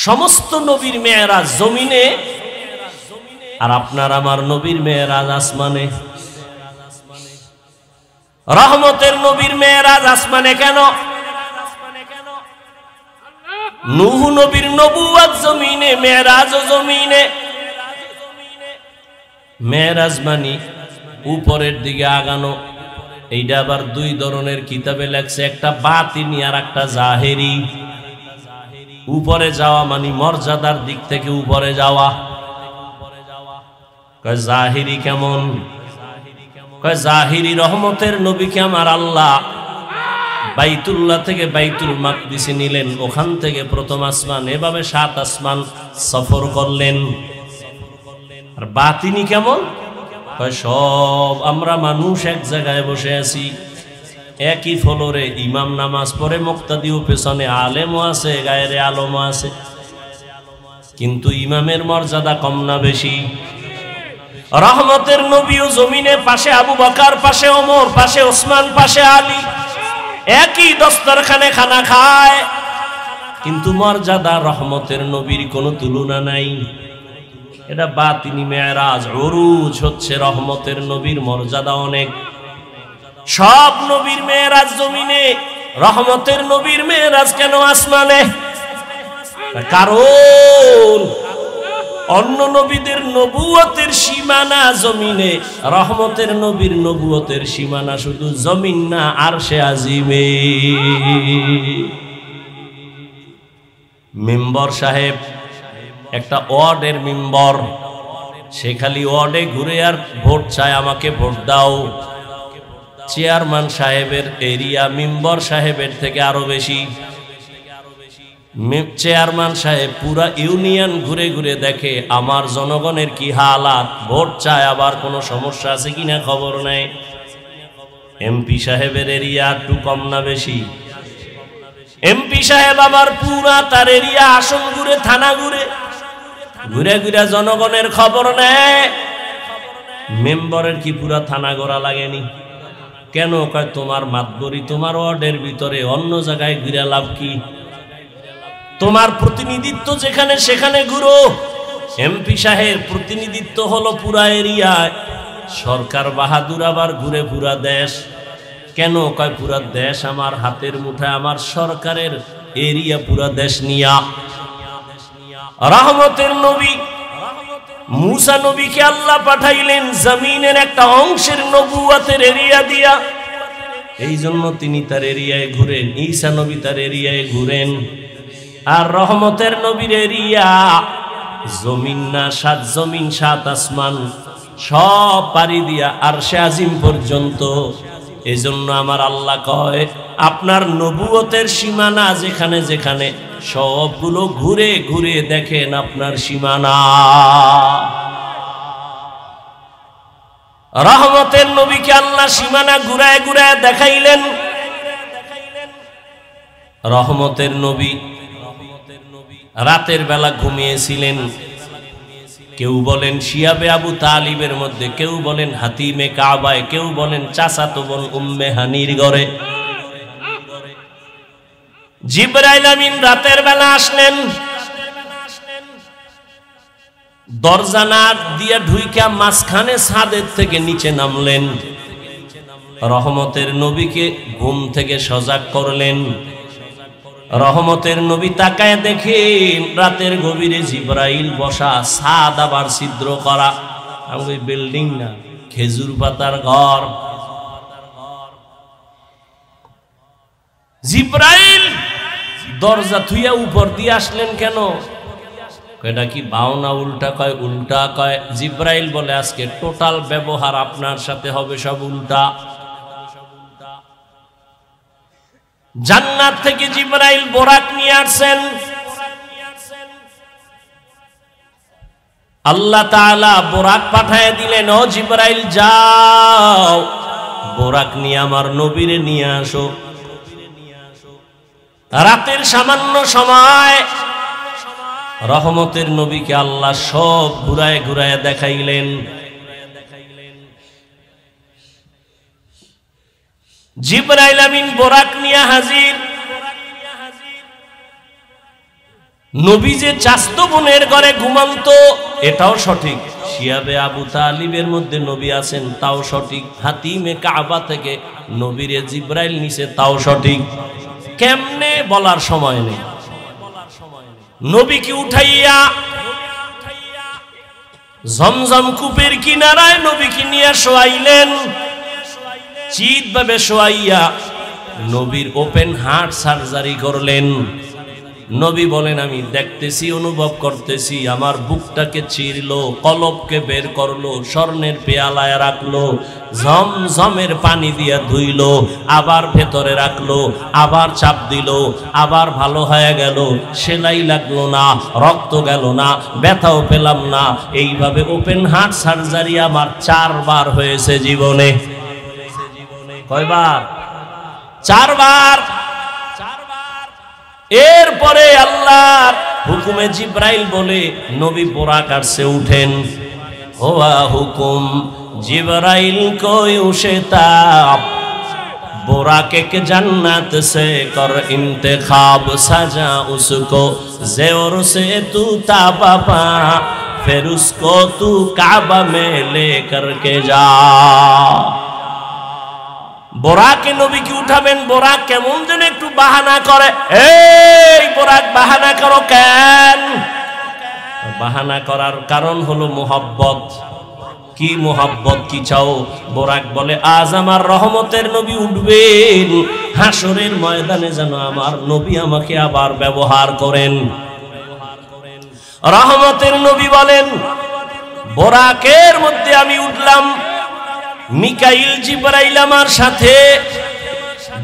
সমস্ত নবীর মেরাজ জমিনে, আর আপনার আমার নবীর মেরাজ আসমানে। রহমতের নবীর মেরাজ আসমানে কেন? নূহ নবীর নবুয়ত জমিনে, মেরাজ জমিনে। মেরাজ মানি উপরের দিকে আগানো। এইটা আবার দুই ধরনের কিতাবে লেখছে, একটা বাতিনি আর একটা জাহেরি। উপরে যাওয়া মানে মর্যাদার দিক থেকে উপরে যাওয়া। কয় জাহেরি কেমন? কয় জাহেরি রহমতের নবীকে আমার আল্লাহ বাইতুল্লাহ থেকে বাইতুল মাকদিসে নিলেন, ওখান থেকে প্রথম আসমান, এভাবে 7 আসমান সফর করলেন। আর বাতিনি কেমন? সব আমরা মানুষ এক জায়গায় বসে আছি, একই ফ্লোরে, ইমাম নামাজ পড়ে, মুক্তাদিও পেছনে, আলেমও আছে, গায়েরে আলমও আছে, কিন্তু ইমামের মর্যাদা কম না বেশি? রহমতের নবীও জমিনে, পাশে আবু বকর, পাশে ওমর, পাশে ওসমান, পাশে আলী, একই দস্তরখানে খানা খায়, কিন্তু মর্যাদা রহমতের নবীর কোনো তুলনা নাই। এটা বাতিনি মেরাজ। উরুজ হচ্ছে রহমতের নবীর মর্যাদা অনেক। সব নবীর মেরাজ জমিনে, রহমতের নবীর মেরাজ কেন আসমানে? কারণ অন্য নবীদের নবুয়তের সীমানা জমিনে, রহমতের নবীর নবুয়তের সীমানা শুধু জমিন না, আরশে আজিমে। মেম্বার সাহেব, একটা ওয়ার্ডের মেম্বার, সে খালি ওয়ার্ডে ঘুরে আর ভোট চায়, আমাকে ভোট দাও। চেয়ারম্যান সাহেবের এরিয়া মেম্বার সাহেবের থেকে আরো বেশি। চেয়ারম্যান সাহেব পুরা ইউনিয়ন ঘুরে ঘুরে দেখে আমার জনগণের কি হালাত, ভোট চায়, আবার কোনো সমস্যা আছে কিনা খবর নেই। এমপি সাহেবের এরিয়া একটু কম না বেশি? এমপি সাহেব আবার পুরা তার এরিয়া, আসন ঘুরে, থানা ঘুরে, ঘুরে ঘুরে জনগণের খবর নেয়। মেম্বারের কি পুরা থানা গোড়া লাগেনি? কেন? কয় তোমার মাতবরি তোমার ওয়ার্ডের ভিতরে, অন্য জায়গায় ঘুরে লাভ কি? তোমার প্রতিনিধিত্ব যেখানে সেখানে ঘুরো, এমপি সাহেব প্রতিনিধিত্ব হলো পুরা এরিয়ায়, সরকার বাহাদুর আবার ঘুরে পুরা দেশ। কেন? কয় পুরা দেশ আমার হাতের মুঠায়, আমার সরকারের এরিয়া পুরা দেশ নিয়া। রহমতের নবী মুসা নবীকে আল্লাহ পাঠাইলেন জমিনের একটা অংশের নবুয়তের এরিয়া দিয়া, এই জন্য তিনি তার এরিয়ায় ঘুরেন। ঈসা নবী তার এরিয়ায় ঘুরেন। আর রহমতের নবীর এরিয়া জমিন না, 7 জমিন 7 আসমান সব পাড়ি দিয়া আরশে আজিম পর্যন্ত। এই জন্য আমার আল্লাহ কয় আপনার নবুয়তের সীমানা যেখানে যেখানে সবগুলো ঘুরে ঘুরে দেখেন আপনার সীমানা। রহমতের নবীকে আল্লাহ সীমানা ঘুরায় ঘুরায় দেখাইলেন। রহমতের নবী রাতের বেলা ঘুমিয়েছিলেন। কেউ বলেন শিয়াবে আবু তালিবের মধ্যে, কেউ বলেন হাতিমে কাবায়, কেউ বলেন চাচাতো বোন উম্মে হানির ঘরে। জিবরাইল আমিন রাতের বেলা আসলেন। দরজা না দিয়া ঢুইকা মাঝখানে ছাদের থেকে নিচে নামলেন। রহমতের নবীকে ঘুম থেকে সজাগ করলেন। রহমতের নবী তাকায় দেখেন রাতের গভীরে জিবরাইল বসা, ছাদ আবার ছিদ্র করা। ওই বিল্ডিং না, খেজুর পাতার ঘর। জিবরাইল দরজা থুইয়া উপর দিয়ে আসলেন কেন? এটা কি বাউনা উল্টা কয়? উল্টা কয়। জিবরাইল বলে আজকে টোটাল ব্যবহার আপনার সাথে হবে সব উল্টা। জান্নাত থেকে জিবরাইল বোরাক নিয়ে আসছেন। আল্লাহ তাআলা বোরাক পাঠায় দিলেন, ও জিবরাইল যাও বোরাক নিয়ে আমার নবীরে নিয়ে আসো। রাতের সামান্য সময় রহমতের নবীকে আল্লাহ সব ঘুরায় ঘুরায় দেখাইলেন। জিবরাইল আমিন বোরাক নিয়ে হাজির। নবী যে চাস্তো বোনের ঘরে ঘুমান্ত এটাও সঠিক। শিয়াবে আবু তালিবের মধ্যে নবী আছেন তাও সঠিক। হাতিমে কাবা থেকে নবীরে জিবরাইল নিছে তাও সঠিক। কেমনে বলার সময় নেই। নবীকে উঠাইয়া জমজম কূপের কিনারায় নবীকে নিয়ে শোয়াইলেন। চিত ভাবে শোয়াইয়া নবীর ওপেন হার্ট সার্জারি করলেন। নবী বলেন আমি দেখতেছি, অনুভব করতেছি, আমার বুকটাকে চিরলো, কলবকে বের করলো, স্বর্ণের পেয়ালায় রাখলো, ঝমঝমের পানি দিয়া ধুইলো, আবার ভেতরে রাখলো, আবার চাপ দিল, আবার ভালো হয়ে গেল, সেলাই লাগলো না, রক্ত গেল না, ব্যথাও পেলাম না। এইভাবে ওপেন হার্ট সার্জারি আমার 4 বার হয়েছে জীবনে। কয়বার? 4 বার। এরপরে আল্লাহর হুকুমে জিবরাইল বলে নবী বোরাক আসছে উঠেন। হুয়া হুকুম जिब्राइल को उशताब बुराके के जन्नत से कर इंतखाब सजा उसको ज़ेवर से तू ताबा पा फिर उसको तू काबा में लेकर के जा। बोराके नबी की उठाबेन बोराक केमन जेन एकटू बाहाना करे এই बोराक बाहाना करो केन बाहाना करार कारण हलो मोहब्बत की मोहब्बत की चाओ बोराक बोले आज आमार रहमतेर नबी उठबेन हाशरेर मयदाने जेन आमार नबी आमाके आबार व्यवहार करेन। रहमतेर नबी बोलेन बोराकेर मध्य आमी उठलाम मिकाइल जिब्राइल आमार साथे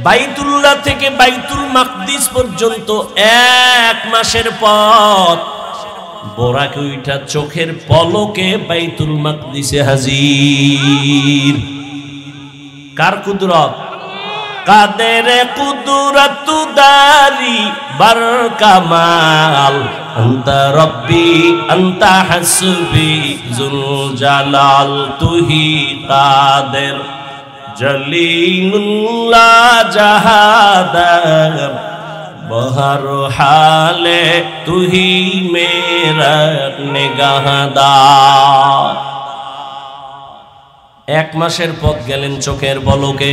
বাইতুল্লাহ থেকে বাইতুল মাকদিস পর্যন্ত 1 মাসের পথ बोराके उठा चोखेर पलके বাইতুল মাকদিসে हाजिर। कार कुदरत कादेर कुदरत दारी बर कमाल अंता रब्बी अंता हस्बी जुल जलाल तुही कादेर जलीलुल्लाह जहादर बहर हाले तू ही मेरा निगाहदार। एक मासेर पथ गेलेन चोखेर पलके।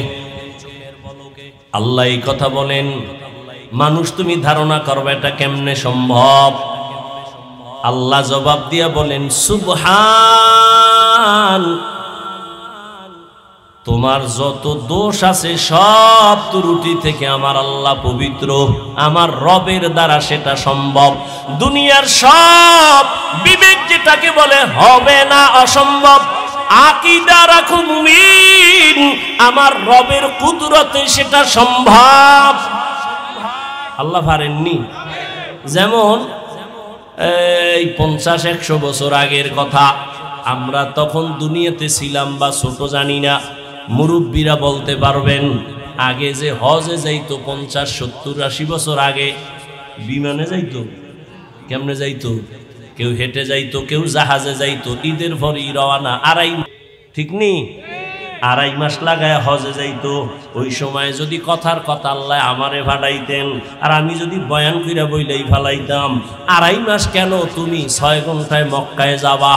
आल्लाह এই কথা বলেন, মানুষ তুমি ধারণা করবে এটা কেমনে সম্ভব? আল্লাহ জবাব দিয়া বলেন সুবহান, তোমার যত দোষ আছে সব ত্রুটি থেকে আমার আল্লাহ পবিত্র, আমার রবের দ্বারা সেটা সম্ভব। দুনিয়ার সব বিবেক যেটাকে বলে হবে না, অসম্ভব, আকীদা রাখো মুমিন, আমার রবের কুদরতে সেটা সম্ভব। আল্লাহ পারেননি? যেমন এই 50-100 বছর আগের কথা, আমরা তখন দুনিয়াতে ছিলাম বা ছোট জানি না, মুরব্বীরা বলতে পারবেন আগে যে হজে যাইতো 50-70-80 বছর আগে বিমানে যাইতো। কেমনে যাইতো? কেউ হেঁটে যাইতো, কেউ জাহাজে যাইতো। ঈদের পরই রওনা, ঠিক নেই, 2.5 মাস লাগায় হজে যাইতো। ওই সময় যদি কথার কথা আল্লাহ আমারে ফালাইতেন আর আমি যদি বয়ান কইরা বইলেই ফালাইতাম, 2.5 মাস কেন, তুমি 6 ঘন্টায় মক্কায় যাবা।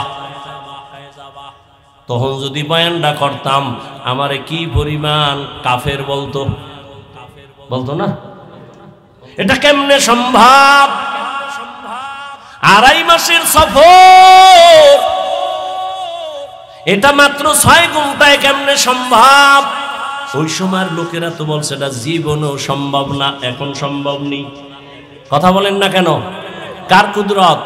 তখন যদি বয়ানটা করতাম আমারে কি পরিমাণ কাফের বলতো, বলতো না? এটা কেমনে সম্ভব? 2.5 মাসের সফর, এটা মাত্র 6 ঘন্টায় কেমনে সম্ভব? ওই সময়ের লোকেরা তো বলছে এটা জীবনেও সম্ভব না, এখন সম্ভব নেই। কথা বলেন না কেন? কার কুদরত?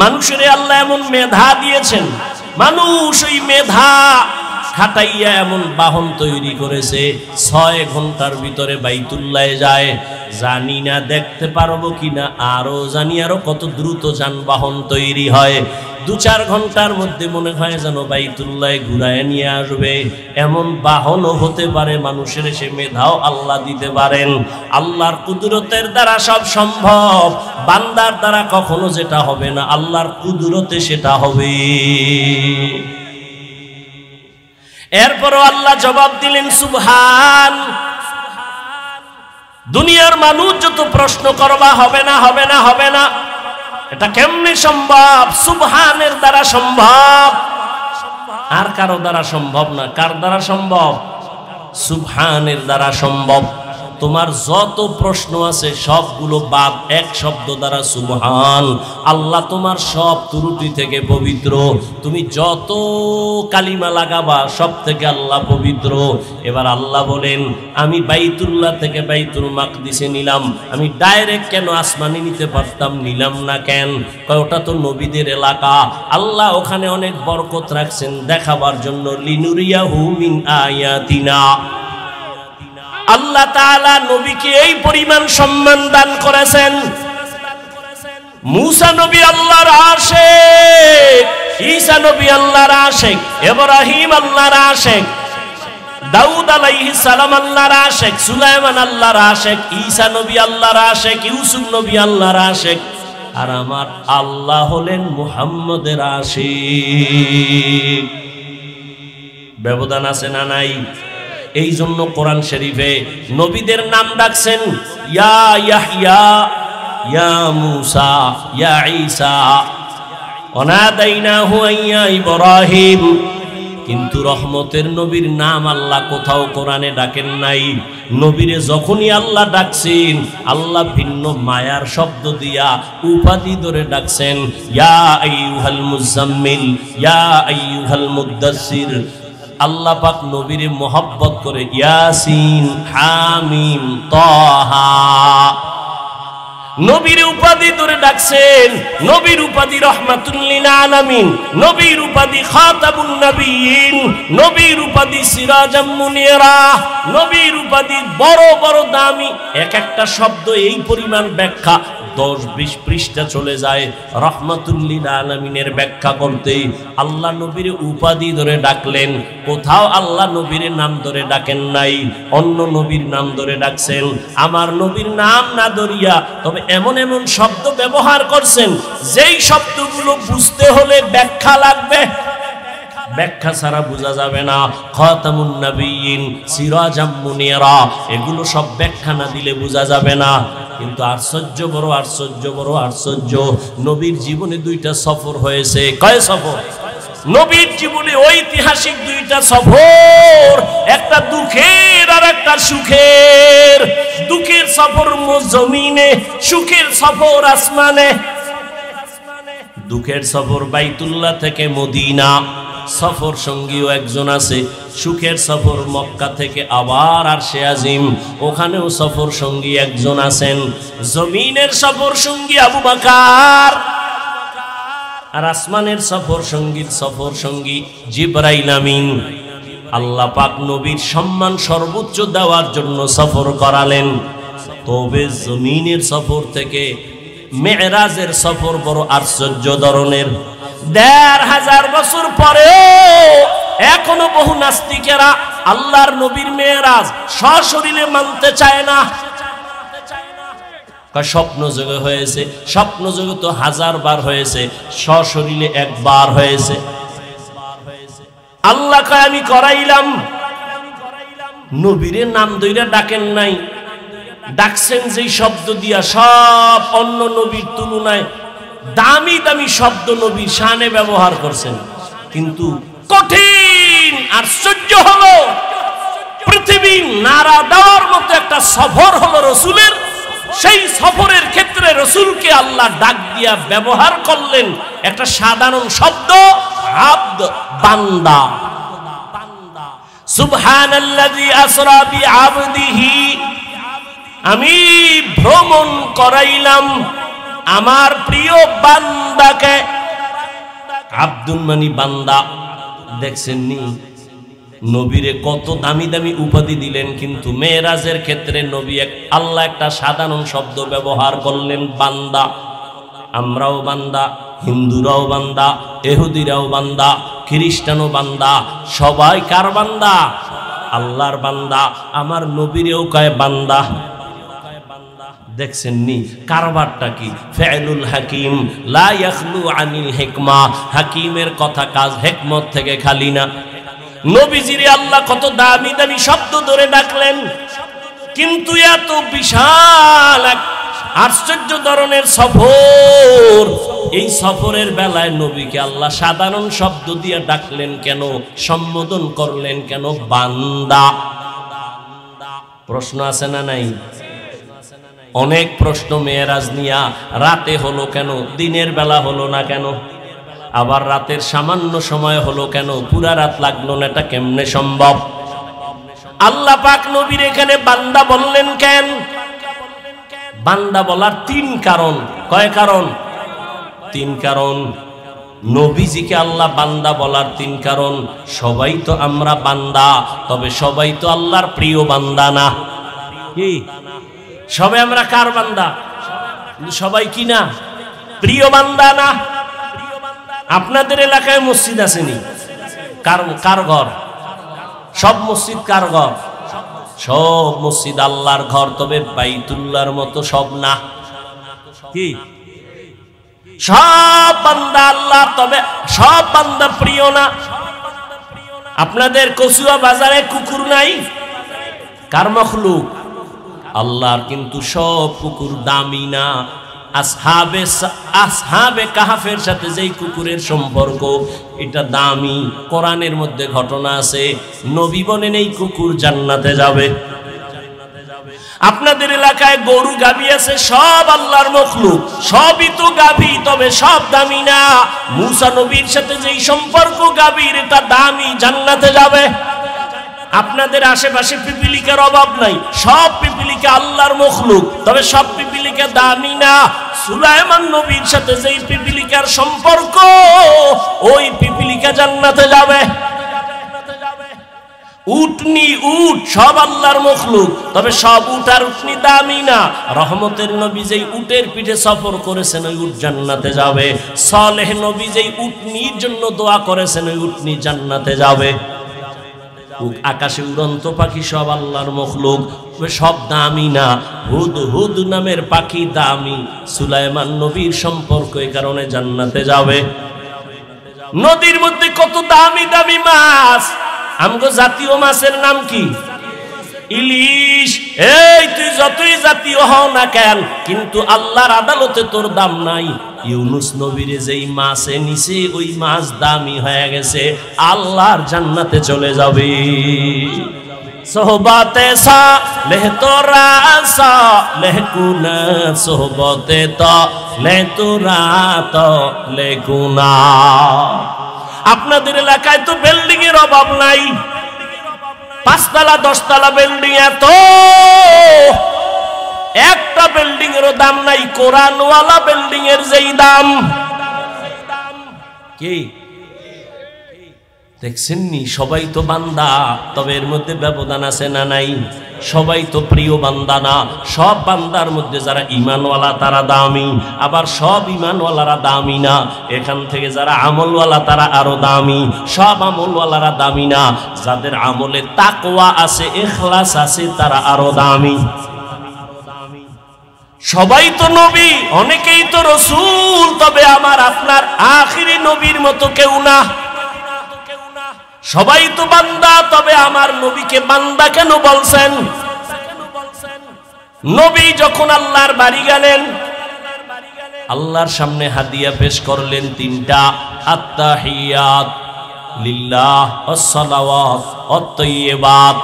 মানুষের আল্লাহ এমন মেধা দিয়েছেন, মানুষ ওই মেধা খাটাইয়া এমন বাহন তৈরি করেছে 6 ঘন্টার ভিতরে বাইতুল্লাহে যায়। জানি না দেখতে পারবো কিনা, আরো জানি আরো কত দ্রুত যানবাহন তৈরি হয়। 2-4 ঘন্টার মধ্যে মনে হয় যেন বাইতুল্লাহে ঘুরায় নিয়ে আসবে, এমন বাহনও হতে পারে। মানুষের সে মেধাও আল্লাহ দিতে পারেন। আল্লাহর কুদরতের দ্বারা সব সম্ভব, বান্দার দ্বারা কখনো যেটা হবে না, আল্লাহর কুদরতে সেটা হবে। এরপরও আল্লাহ জবাব দিলেন সুবহান। দুনিয়ার মানুষ যত প্রশ্ন করবা হবে না, হবে না, হবে না, এটা কেমনে সম্ভব? সুবহানের দ্বারা সম্ভব, আর কারো দ্বারা সম্ভব না। কার দ্বারা সম্ভব? সুবহানের দ্বারা সম্ভব। তোমার যত প্রশ্ন আছে সবগুলো বাদ, এক শব্দ দ্বারা সুবহান। আল্লাহ তোমার সব ত্রুটি থেকে পবিত্র। তুমি যত কালিমা লাগাবা সব থেকে আল্লাহ পবিত্র। এবার আল্লাহ বলেন আমি বাইতুল্লাহ থেকে বাইতুল মাকদিসে নিলাম, আমি ডাইরেক্ট কেন আসমানে নিতে পারতাম, নিলাম না কেন? কয় ওটা তো নবীদের এলাকা, আল্লাহ ওখানে অনেক বরকত রাখছেন দেখাবার জন্য। লিনুরিয়াহু মিন আয়াতিনা। আল্লাহ তাআলা নবীকে এই পরিমাণ সম্মান দান করেছেন। মুসা নবী আল্লাহর আশিক, ঈসা নবী আল্লাহর আশিক, ইব্রাহিম আল্লাহর আশিক, দাউদ আলাইহিস সালাম আল্লাহর আশিক, সুলাইমান আল্লাহর আশিক, ঈসা নবী আল্লাহর আশিক, ইউসুফ নবী আল্লাহর আশিক। আর আমার আল্লাহ হলেন মুহাম্মদের আশিক। ব্যবধান আছে না নাই? এই জন্য কোরআন শরীফে নবীদের নাম ডাকছেন ইয়া ইয়াহইয়া, ইয়া মুসা, ইয়া ঈসা, ওয়ানাদাইনাহু ইয়া ইব্রাহিম। কিন্তু রহমতের নবীর নাম আল্লাহ কোথাও কোরআনে ডাকেন নাই। নবীরে যখনই আল্লাহ ডাকছেন, আল্লাহ ভিন্ন মায়ার শব্দ দিয়া উপাধি ধরে ডাকছেন, ইয়া আইয়ুহাল মুজাম্মিল, ইয়া আইয়ুহাল মুদ্দাসসির। আল্লাহ পাক নবীরে মোহাব্বত করে ইয়াসিন, হামিম, তাহা, নবীর উপাধি ধরে ডাকছেন। নবীর উপাধি রাহমাতুল লিল আলামিন, নবীর উপাধি খাতামুন নবিয়্যিন, নবীর উপাধি সিরাজাম মুনিরা, নবীর উপাধি বড় বড় দামি। এক একটা শব্দ এই পরিমাণ ব্যাখ্যা 10-20 পৃষ্ঠা চলে যায় রাহমাতুল লিল আলামিনের ব্যাখ্যা করতে। আল্লাহ নবীর উপাধি ধরে ডাকলেন, কোথাও আল্লাহ নবীর নাম ধরে ডাকেন নাই, অন্য নবীর নাম ধরে ডাকছেন। আমার নবীর নাম না ধরিয়া তবে এমন এমন শব্দ ব্যবহার করছেন যেই শব্দগুলো বুঝতে হলে ব্যাখ্যা লাগবে। ব্যাখ্যা ছাড়া বোঝা যাবে না। খাতামুন নবিয়্যিন, সিরাজাম মুনিরা, এগুলো সব ব্যাখ্যা না দিলে বোঝা যাবে না। কিন্তু আশ্চর্য বড় আশ্চর্য বড় আশ্চর্য, নবীর জীবনে দুইটা সফর হয়েছে। কয় সফর? নবীর জীবনে ঐতিহাসিক দুইটা সফর, একটা দুঃখের আর একটা সুখের। দুঃখের সফর জমিনে, সুখের সফর আসমানে। দুঃখের সফর বাইতুল্লাহ থেকে মদিনা, সফর সঙ্গীও একজন আছে। সুখের সফর মক্কা থেকে আবার আরশে আজিম, ওখানেও সফর সঙ্গী একজন আছেন। জমিনের সফর সঙ্গী আবু বকর, আর আসমানের সফর সঙ্গী জিবরাইল আমিন। আল্লাহ পাক নবীর সম্মান সর্বোচ্চ দেওয়ার জন্য সফর করালেন। তবে জমিনের সফর থেকে মেরাজের সফর বড় আশ্চর্য ধরনের। ১৫০০ বছর পরেও এখনো বহু নাস্তিকেরা আল্লাহর নবীর মেরাজ সশরীরে মানতে চায় না। স্বপ্ন যোগে হয়েছে, স্বপ্ন যোগে তো 1000 বার হয়েছে, সশরীরে একবার হয়েছে। আল্লাহ কয় আমি করাইলাম। নবীরে নাম ধইরা ডাকেন নাই, ডাকছেন যেই শব্দ দিয়া, সব অন্য নবীর তুলনায় দামি দামি শব্দ নবীর শানে ব্যবহার করছেন। কিন্তু কঠিন আশ্চর্য হলো, পৃথিবী নাড়া দেওয়ার মতো একটা সফর হলো রসুলের। সেই সফরের ক্ষেত্রে রসুলকে আল্লাহ ডাক দিয়া ব্যবহার করলেন একটা সাধারণ শব্দ, আব্দ, বান্দা। সুবহানাল্লাযী আসরা বিআবদিহি, আমি ভ্রমণ করাইলাম আমার প্রিয় বান্দাকে। আব্দুল মানি বান্দা। দেখছেন নি নবীরে কত দামি দামি উপাধি দিলেন, কিন্তু মেরাজের ক্ষেত্রে নবী আল্লাহ একটা সাধারণ শব্দ ব্যবহার করলেন, বান্দা। আমরাও বান্দা, হিন্দুরাও বান্দা, ইহুদিরাও বান্দা, খ্রিস্টানও বান্দা, সবাই কার বান্দা? আল্লাহর বান্দা। আমার নবীরেও কয় বান্দা। দেখছেন নি কারবারটা কি? ফেলুল হাকিম লা ইয়াখলু আনিল হিকমা, হাকিমের কথা কাজ হিকমত থেকে খালি না। নবীজিরে আল্লাহ কত দামি দামি শব্দ ধরে ডাকলেন, কিন্তু এত বিশাল এক আশ্চর্য ধরনের সফর, এই সফরের বেলায় নবীকে আল্লাহ সাধারণ শব্দ দিয়ে ডাকলেন কেন? সম্বোধন করলেন কেন? বান্দা। প্রশ্ন আছে না নাই? অনেক প্রশ্ন মেরাজ নিয়া। রাতে হলো কেন? দিনের বেলা হলো না কেন? আবার রাতের সামান্য সময় হলো কেন? পুরা রাত লাগলো না, এটা কেমনে সম্ভব? আল্লাহ পাক নবীর এখানে বান্দা বললেন কেন? বান্দা বলার 3 কারণ। কয় কারণ? 3 কারণ। নবীজিকে আল্লাহ বান্দা বলার 3 কারণ। সবাই তো আমরা বান্দা, তবে সবাই তো আল্লাহর প্রিয় বান্দা না। কি সবাই আমরা কার বান্দা? সবাই কি না প্রিয় বান্দা না? আপনাদের এলাকায় মসজিদ আসেনি? কার ঘর? সব মসজিদ কার ঘর? সব মসজিদ আল্লাহর ঘর, তবে বাইতুল্লাহর মতো সব না। কি সব বান্দা আল্লাহ, তবে সব বান্দা প্রিয় না। আপনাদের কচুয়া বাজারে কুকুর নাই? কার মখলুক? আল্লাহর। কিন্তু সব কুকুর দামি না। আসহাবে কাহাফের সাথে যেই কুকুরের সম্পর্ক, এটা দামি। কোরআনের মধ্যে ঘটনা আছে, নবী বলেন এই কুকুর জান্নাতে যাবে। আপনাদের এলাকায় গরু গাভী আছে, সব আল্লাহর মখলুক, সবই তো গাভী, তবে সব দামি না। মুসা নবীর সাথে যেই সম্পর্ক গাভীর, এটা দামি, জান্নাতে যাবে। আপনাদের আশেপাশে পিপিলিকার অভাব নাই, সব পিপিলিকা আল্লাহর মখলুক, তবে সব পিপিলিকা দামি না। সুলাইমান নবীর সাথে যেই পিপিলিকার সম্পর্ক, ওই পিপিলিকা জান্নাতে যাবে। উটনি, উট সব আল্লাহর মখলুক, তবে সব উট আর উটনি দামি না। রহমতের নবী যেই উটের পিঠে সফর করেছেন, ওই উট জান্নাতে যাবে। সালেহ নবী যেই উটনির জন্য দোয়া করেছেন, ওই উটনি জান্নাতে যাবে। আকাশে উড়ন্ত পাখি সব আল্লাহর মখলুক, সব দামি না। হুদ নামের পাখি দামি। সুলাইমান নবীর সম্পর্ক এই কারণে জান্নাতে যাবে। নদীর মধ্যে কত দামি দামি মাছ। আমগো জাতীয় মাছের নাম কি? ইলিশ। এই তুই যতই জাতীয় হও না কেন, কিন্তু আল্লাহর আদালতে তোর দাম নাই। ইউনুস নবীরে যেই মাছে নিছে ওই মাছ দামি হয়ে গেছে, আল্লাহর জান্নাতে চলে যাবে। সোহবতে সালেহ তোরা সালেহ গুনা, সোহবতে তালেহ তোরা তালেহ গুনা। আপনাদের এলাকায় তো বিল্ডিং এর অভাব নাই, 5 তলা 10 তলা বিল্ডিং, এত একটা বিল্ডিং এর দাম নাই কোরআনওয়ালা বিল্ডিং এর যেই দাম। কি দেখছেন নি? সবাই তো বান্দা, তবে এর মধ্যে ব্যবধান আছে না নাই? সবাই তো প্রিয় বান্দা না। সব বান্দার মধ্যে যারা ঈমানওয়ালা তারা দামি, আবার সব ঈমানওয়ালারা দামি না। এখান থেকে যারা আমলওয়ালা তারা আরো দামি, সব আমলওয়ালারা দামি না। যাদের আমলে তাকওয়া আছে, ইখলাস আছে, তারা আরো দামি। সবাই তো নবী, অনেকেই তো রাসূল, তবে আমার আপনার আখিরি নবীর মতো কেউ না। সবাই তো বান্দা, তবে আমার নবীকে বান্দা কেন বলছেন? নবী যখন আল্লাহর বাড়ি গেলেন, আল্লাহর সামনে হাদিয়া পেশ করলেন 3টা, আত্তাহিয়াত লিল্লাহ ওয়াস সালাওয়াত ওয়াত তাইয়্যিবাত।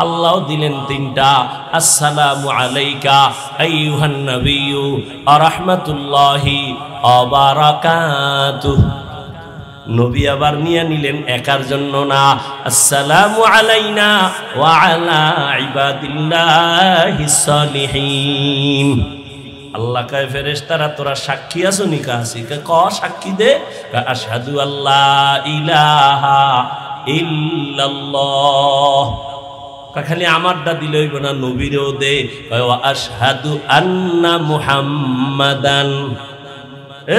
আল্লাহ দিলেন 3টা, আসসালামু আলাইকা আইয়ুহান নাবিয়্যু ওয়া রাহমাতুল্লাহি ওয়া বারাকাতুহু। নবী আবার নিয়ে নিলেন একার জন্য না, আসসালামু আলাইনা ওয়া আলা ইবাদিল্লাহিস সালিহিন। আল্লাহ কয় ফেরেশতারা তোরা সাক্ষী আছো নি? কাছি ক সাক্ষী দে। আশহাদু আল্লা ইলাহা ইল্লাল্লাহ। খালি আমারটা দিলে হইব না, নবীরেও দে। ওয়া আশহাদু আন্না মুহাম্মাদান।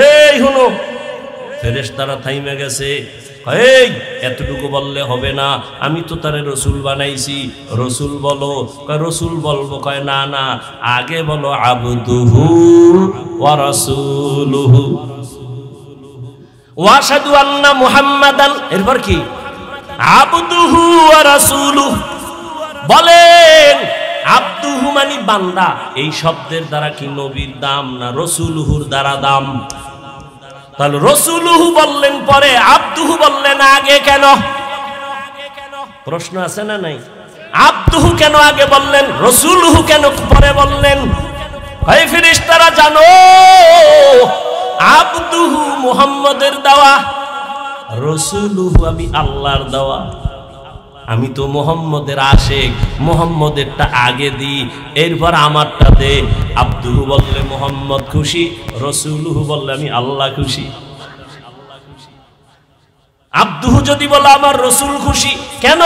এই শুনো, ফেরেশতারা থাইমে গেছে। এই এতটুকু বললে হবে না, আমি তো তারে রসুল বানাইছি, রসুল বলো। কয় রসুল বলবো? কয় না না, আগে বলো আবদুহু ওয়া রাসূলুহু ওয়া আশহাদু আন্না মুহাম্মাদান। এরপর কি? আবদুহু ওয়া রাসূলুহু। বলেন আবদুহু মানে বান্দা, এই শব্দের দ্বারা কি নবীর দাম না রাসূলুহুর দ্বারা দাম? তাহলে রাসূলুহু বললেন পরে, আবদুহু বললেন আগে কেন? প্রশ্ন আছে না নাই? আবদুহু কেন আগে বললেন, রাসূলুহু কেন পরে বললেন? হে ফেরেশতারা জানো, আবদুহু মুহাম্মদের দেওয়া, রাসূলুহু আমি আল্লাহর দেওয়া। আমি তো মুহাম্মদের আশিক, মুহাম্মদেরটা আগে দিই, এরপর আমারটা দে। আবদুহু বললে মুহাম্মদ খুশি, রাসূলুহু বললে আমি আল্লাহ খুশি। আবদুহু যদি বলে আমার রাসূল খুশি, কেন?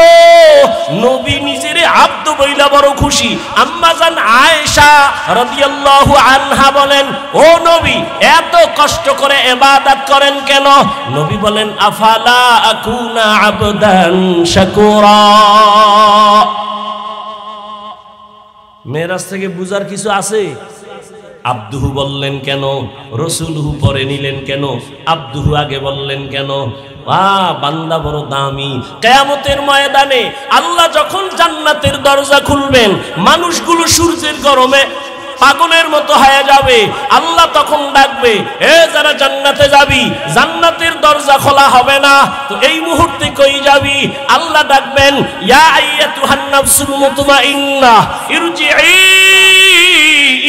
নবী নিজেরে আব্দ বইলা বড় খুশি। আম্মা জান আয়েশা রাদিয়াল্লাহু আনহা বলেন, ও নবী এত কষ্ট করে ইবাদত করেন কেন? নবী বলেন, আফালা আকুনা আবদান শাকুরা। মেরাজ থেকে বুঝার কিছু আছে? আবদুহু বললেন কেন, রাসূলুহু পরে নিলেন কেন, আবদুহু আগে বললেন কেন? বান্দা বড় দামি। কিয়ামতের ময়দানে আল্লাহ যখন জান্নাতের দরজা খুলবেন, মানুষগুলো সূর্যের গরমে পাগলের মতো হয়ে যাবে। আল্লাহ তখন ডাকবে, এ যারা জান্নাতে যাবি, জান্নাতের দরজা খোলা হবে না, তো এই মুহূর্তে কই যাবি? আল্লাহ ডাকবেন, ইয়া আইয়াতুহান নাফসুল মুতমাইন্নাহ ইরজিই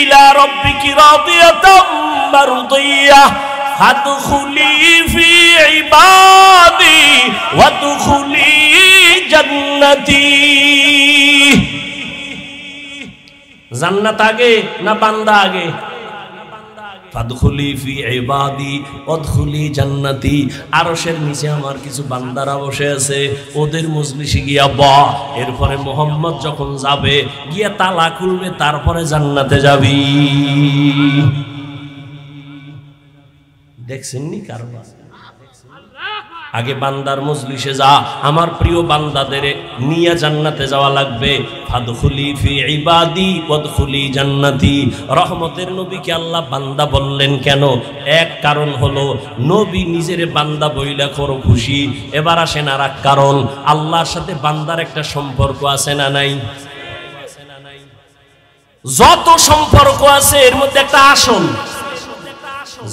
ইলা রাব্বিকি রাদিয়াতাম মারদিয়াহ ফাদখুলি ফি ইবাদি ওয়াদখুলি জান্নাতি। জান্নাত আগে না বান্দা আগে? ফাদখুলি ফি ইবাদি ওয়াদখুলি জান্নাতি। আরশের নিচে আমার কিছু বান্দারা বসে আছে, ওদের মজলিসে গিয়া বহ। এরপরে মুহাম্মদ যখন যাবে, গিয়া তালা খুলবে, তারপরে জান্নাতে যাবি। দেখছেন নি কারবার? আগে বান্দার মজলিসে যা, আমার প্রিয় বান্দাদের নিয়ে জান্নাতে যাওয়া লাগবে। ফাদখুলি ফি ইবাদি ওয়াদখুলি জান্নাতি। রহমতের নবীকে আল্লাহ বান্দা বললেন কেন? এক কারণ হলো নবী নিজের বান্দা বইলা করো খুশি। এবার আসেন আর এক কারণ, আল্লাহর সাথে বান্দার একটা সম্পর্ক আছে না নাই? যত সম্পর্ক আছে এর মধ্যে একটা আসল,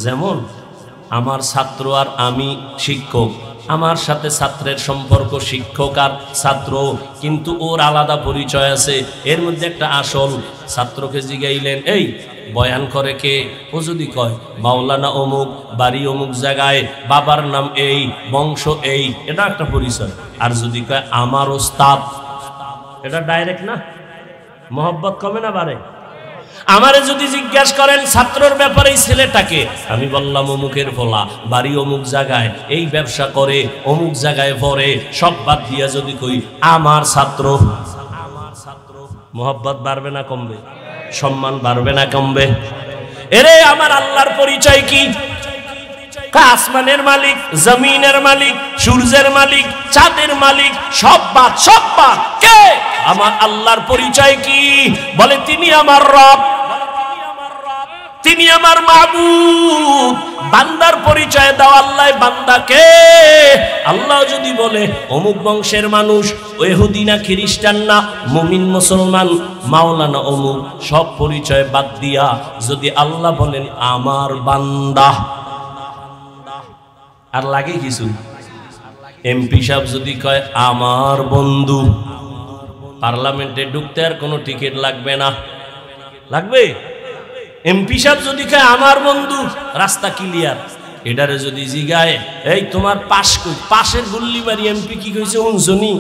যেমন আমার ছাত্র আর আমি শিক্ষক, আমার সাথে ছাত্রের সম্পর্ক শিক্ষক আর ছাত্র, কিন্তু ওর আলাদা পরিচয় আছে। এর মধ্যে একটা আসল। ছাত্রকে জিগাইলেন, এই বয়ান করে কে? ও যদি কয় মাওলানা অমুক, বাড়ি অমুক জায়গায়, বাবার নাম এই, বংশ এই, এটা একটা পরিচয়। আর যদি কয় আমার ওস্তাদ, এটা ডাইরেক্ট না? মহব্বত কমে না বাড়ে? আমারে যদি জিজ্ঞাসা করেন ছাত্রর ব্যাপারে ছেলেটাকে, আমি বললাম অমুকের ফলা, বাড়ি অমুক জায়গায়, এই ব্যবসা করে, অমুক জায়গায় পড়ে, সব বাদ দিয়া যদি কই আমার ছাত্র, মহব্বত বাড়বে না কমবে? সম্মান বাড়বে না কমবে? এরে আমার আল্লাহর পরিচয় কি? আসমানের মালিক, জমিনের মালিক, সূর্যের মালিক, চাঁদের মালিক, সব বাদ কে? আমার আল্লাহর পরিচয় কি? বলে তিনি আমার রব, তিনি আমার মাবুদ। বান্দার পরিচয় দাও আল্লাহ বান্দাকে। আল্লাহ যদি বলে অমুক বংশের মানুষ, ইহুদি না খ্রিস্টান না মুমিন মুসলমান, মাওলানা অমুক, সব পরিচয় বাদ দিয়া যদি আল্লাহ বলেন আমার বান্দা, আর লাগে কিছু? এমপি সাহেব যদি কয় আমার বন্ধু, পার্লামেন্টে ঢুকতে আর কোনো টিকিট লাগবে না? লাগবে? এমপি সাহেব যদি কয় আমার বন্ধু, রাস্তা ক্লিয়ার। এটারে যদি জিগায় এই তোমার পাশ কই, পাশের গুল্লি মারি এমপি কি কইছে শুনছনি?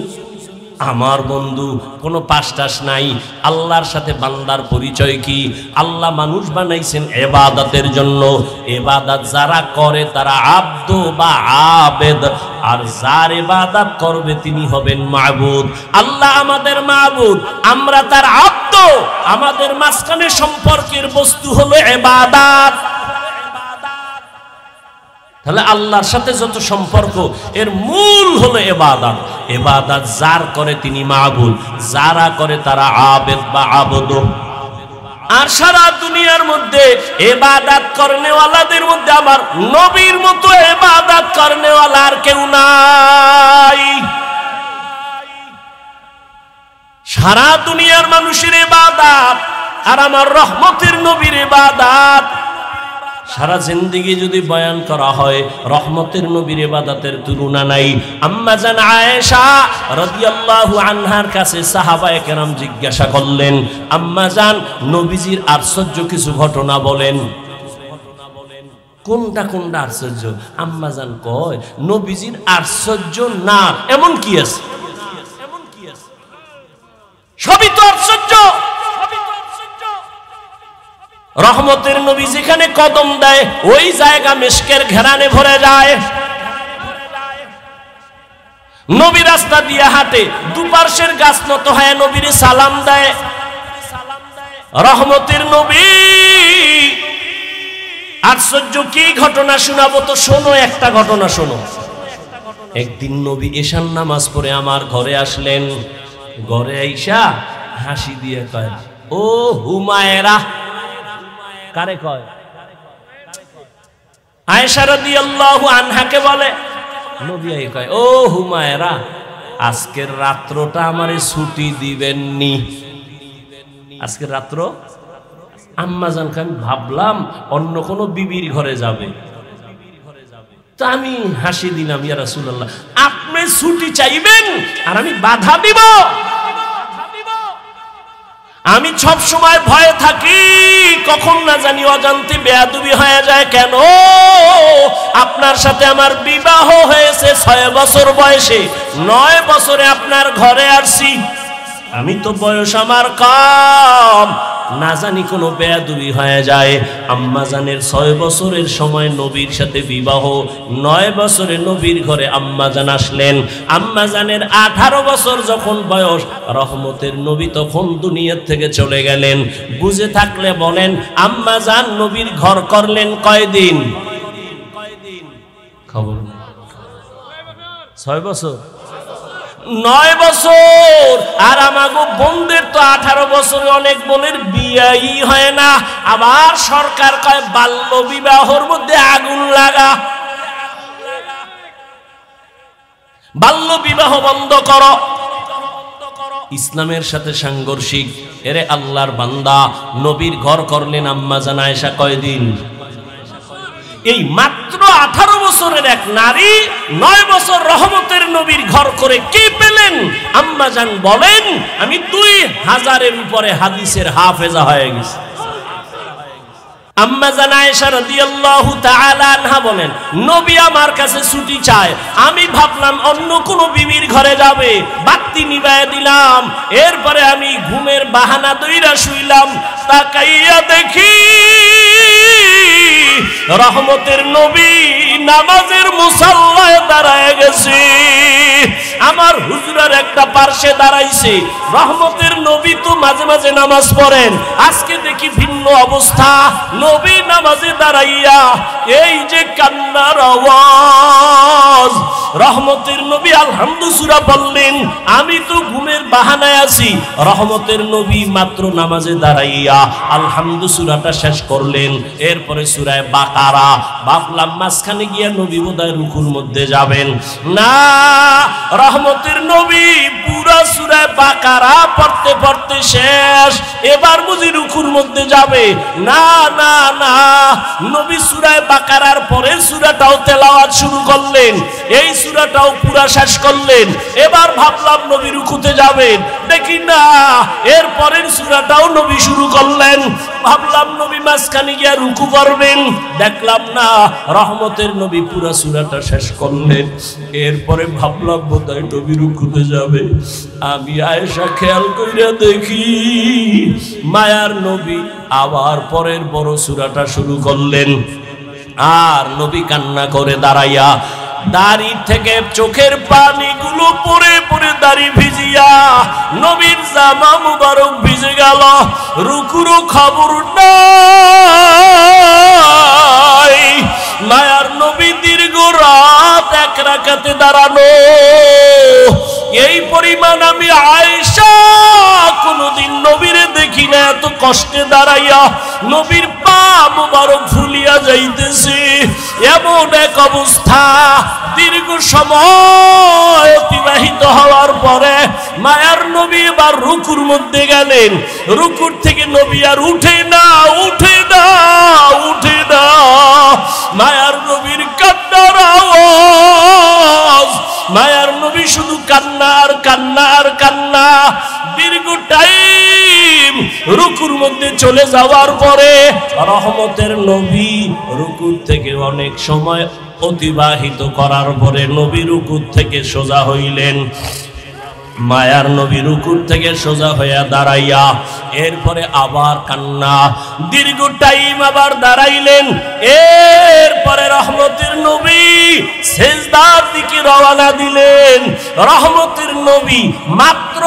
আমার বন্ধু, কোনো পাশ টাস নাই। আল্লাহর সাথে বান্দার পরিচয় কি? আল্লাহ মানুষ বানাইছেন ইবাদতের জন্য। ইবাদত যারা করে তারা আব্দ বা আবেদ, আর যার ইবাদত করবে তিনি হবেন মাবুদ। আল্লাহ আমাদের মাবুদ, আমরা তার আব্দ। আমাদের মাঝখানে সম্পর্কের বস্তু হলো ইবাদত। তাহলে আল্লাহর সাথে যত সম্পর্ক এর মূল হলো ইবাদত। ইবাদত যার করে তিনি মাবুদ, যারা করে তারা আবেদ বা আবদ। আর সারা দুনিয়ার মধ্যে ইবাদত করনেওয়ালাদের মধ্যে আমার নবীর মতো ইবাদত করনেওয়ালা আর কেউ নাই। সারা দুনিয়ার মানুষের ইবাদত আর আমার রহমতের নবীর ইবাদত। সারা জিন্দেগি যদি বয়ান করা হয়, রহমতের নবীর ইবাদতের তুলনা নাই। আম্মা জান আয়েশা রাদিয়াল্লাহু আনহার কাছে সাহাবায়ে কেরাম জিজ্ঞাসা করলেন, আম্মা জান নবীজির আশ্চর্য কিছু ঘটনা বলেন। কোনটা কোনটা আশ্চর্য? আম্মা জান কয় নবীজির আশ্চর্য না এমন কি আছে? সবই তো আশ্চর্য। রহমতের নবী যেখানে কদম দেয় ওই জায়গা মিশকের ঘেরানে ভরে যায়। নবী রাস্তা দিয়ে হাঁটে, দুপার্শ্বের গাছ নত হয় নবীর সালাম দেয়। রহমতের নবী আশ্চর্য কি ঘটনা শোনাবো তো শোনো, একটা ঘটনা শোনো। একদিন নবী এশার নামাজ পড়ে আমার ঘরে আসলেন। ঘরে আইসা হাসি দিয়ে কয়, ও হুমায়রা। কারে কয়? আয়েশা রাদিয়াল্লাহু আনহাকে বলে। নবী কয়, ও হুমায়রা, আজকের রাত্রটা আমারে ছুটি দিবেননি? আজকের রাত্র? আম্মা জান আমি ভাবলাম অন্য কোনো বিবির ঘরে যাবে, তো আমি হাসি দিলাম, ইয়া রাসূলুল্লাহ আপনি ছুটি চাইবেন আর আমি বাধা দিব? আমি সব সময় ভয়ে থাকি কখন না জানি অজান্তে বেয়াদবি হয়ে যায়। কেন? আপনার সাথে আমার বিবাহ হয়েছে 6 বছর বয়সে, 9 বছরে আপনার ঘরে আসছি। আমি তো বয়স আমার কম, না জানি কোনো বেয়াদবি হয়ে যায়। আম্মা জানের 6 বছরের সময় নবীর সাথে বিবাহ, 9 বছরে নবীর ঘরে আম্মা জান আসলেন। আম্মা জানের 18 বছর যখন বয়স, রহমতের নবী তখন দুনিয়ার থেকে চলে গেলেন। বুঝে থাকলে বলেন আম্মা জান নবীর ঘর করলেন কয়দিন? খবর 6 বছর 9 বছর। আর আমাগো বোনদের তো 18 বছরে অনেক বোনের বিয়েই হয় না। আবার সরকার কয় বাল্য বিবাহর মধ্যে আগুন লাগা, বাল্য বিবাহ বন্ধ করো। ইসলামের সাথে সাংঘর্ষিক। এরে আল্লাহর বান্দা, নবীর ঘর করলেন আম্মা জান আয়েশা কয়দিন? এই মাত্র 18 বছরের এক নারী 9 বছর রহমতের নবীর ঘর করে কি পেলেন? আম্মা জান বলেন, আমি 2000-এর উপরে হাদিসের হাফেজা হয়ে গেছি। আম্মা জান আয়েশা রাদিয়াল্লাহু তাআলা আনহা বলেন, নবী আমার কাছে ছুটি চায়। আমি ভাবলাম অন্য কোন বিবির ঘরে যাবে, বাতি নিভায়ে দিলাম। এরপরে আমি ঘুমের বাহানা দইরা শুইলাম। তাকাইয়া দেখি রহমতের নবী নামাজের মুসাল্লায় দাঁড়ায় গেছে। আমার হুজুরের একটা পার্শ্বে দাঁড়াইছে। রহমতের নবী তো মাঝে মাঝে নামাজ পড়েন, আজকে দেখি ভিন্ন অবস্থা। নবী নামাজে দাঁড়াইয়া এই যে কান্নার আওয়াজ। রহমতের নবী আলহামদু সূরা বললেন, আমি তো ঘুমের বাহানায় আছি। রহমতের নবী মাত্র নামাজে দাঁড়াইয়া আলহামদু সূরাটা শেষ করলেন। এরপরে সূরা বাকারা। ভাবলাম মাঝখানে গিয়া নবী বোধহয় রুকুর মধ্যে যাবেন। না, রহমতের নবী পুরা সূরা বাকারা পড়তে পড়তে শেষ। এবার বুঝি রুকুর মধ্যে যাবে। না না না, নবী সূরা বাকারার পরের সূরাটাও তেলাওয়াত শুরু করলেন, এই সূরাটাও পুরা শেষ করলেন। এবার ভাবলাম নবী রুকুতে যাবেন, দেখি না এর পরের সূরাটাও নবী শুরু করলেন। ভাবলাম নবী মাঝখানে গিয়া রুকু করবেন, দেখলাম না রহমতের নবী পুরা সূরাটা শেষ করলেন। এরপরে ভাবলাম বোধহয় নবী রুকুতে যাবে। আমি আয়েশা খেয়াল কইরা দেখি মায়ার নবী আবার পরের বড় সূরাটা শুরু করলেন। আর নবী কান্না করে দাঁড়াইয়া, দাড়ি থেকে চোখের পানিগুলো পড়ে পড়ে দাড়ি ভিজিয়া নবীর জামা মুবারক ভিজে গেল। রুকুরও খবর নাই। মায়ার নবী দীর্ঘ রাত এক রাকাতে দাঁড়ানো। এই পরিমাণ আমি আয়েশা কোনদিন নবীরে দেখি না এত কষ্টে দাঁড়াইয়া। নবীর পা মুবারক ফুলিয়া যাইতেছে, এমন এক অবস্থা। দীর্ঘ সময় অতিবাহিত হওয়ার পরে মায়ার নবী এবার রুকুর মধ্যে গেলেন। রুকুর থেকে নবী আর উঠে না, উঠে না, উঠে না। মায়ার নবীর কান্নার আওয়াজ। মায়ার নবী শুধু কান্না আর কান্না আর কান্না। দীর্ঘ টাইম রুকুর মধ্যে চলে যাওয়ার পরে রহমতের নবী রুকুর থেকে অনেক সময় অতিবাহিত করার পরে নবী রুকুর থেকে সোজা হইলেন। মায়ার নবী রুকুর থেকে সোজা হইয়া দাঁড়াইয়া এরপরে আবার কান্না। দীর্ঘ টাইম আবার দাঁড়াইলেন। এরপরে রহমতের নবী সিজদার দিকে রওনা দিলেন। রহমতের নবী মাত্র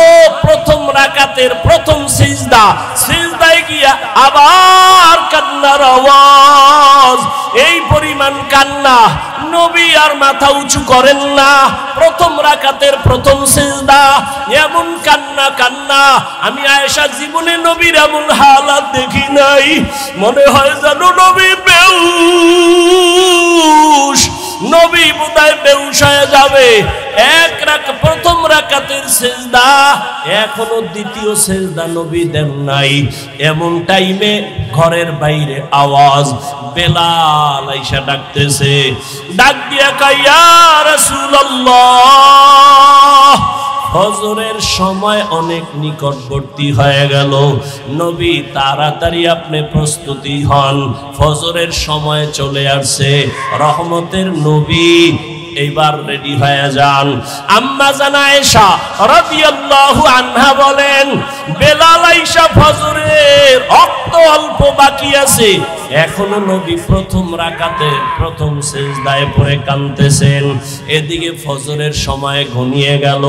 প্রথম রাকাতের প্রথম সিজদা, সিজদায় গিয়া আবার কান্নার আওয়াজ। এই পরিমাণ কান্না, নবী আর মাথা উঁচু করেন না। প্রথম রাকাতের প্রথম সিজদা, এমন কান্না কান্না। আমি আয়েশা জীবনে নবীর এমন হালাত দেখি নাই। মনে হয় যেন নবী বেহুশ, নবী বোধহয় বেহুশ হয়ে যাবে। প্রথম রাকাতের সিজদা, এখনো দ্বিতীয় সিজদা নবী দেন নাই। এমন টাইমে ঘরের বাইরে আওয়াজ, বেলাল আয়েশা ডাকতেছে। ডাক দিয়া কয়, ইয়া রাসূলুল্লাহ, ফজরের সময় অনেক নিকটবর্তী হয়ে গেল। নবী তাড়াতাড়ি আপনি প্রস্তুতি হন, ফজরের সময় চলে আসছে। রহমতের নবী এইবার রেডি হয়ে যান। আম্মা জান আয়েশা রাদিয়াল্লাহু আনহা বলেন, বেলাল আয়েশা ফজরের অল্প বাকি আছে, এখনো নবী প্রথম রাকাতে প্রথম সিজদায় পড়ে কাঁদতেছেন। এদিকে ফজরের সময় ঘনিয়ে গেল।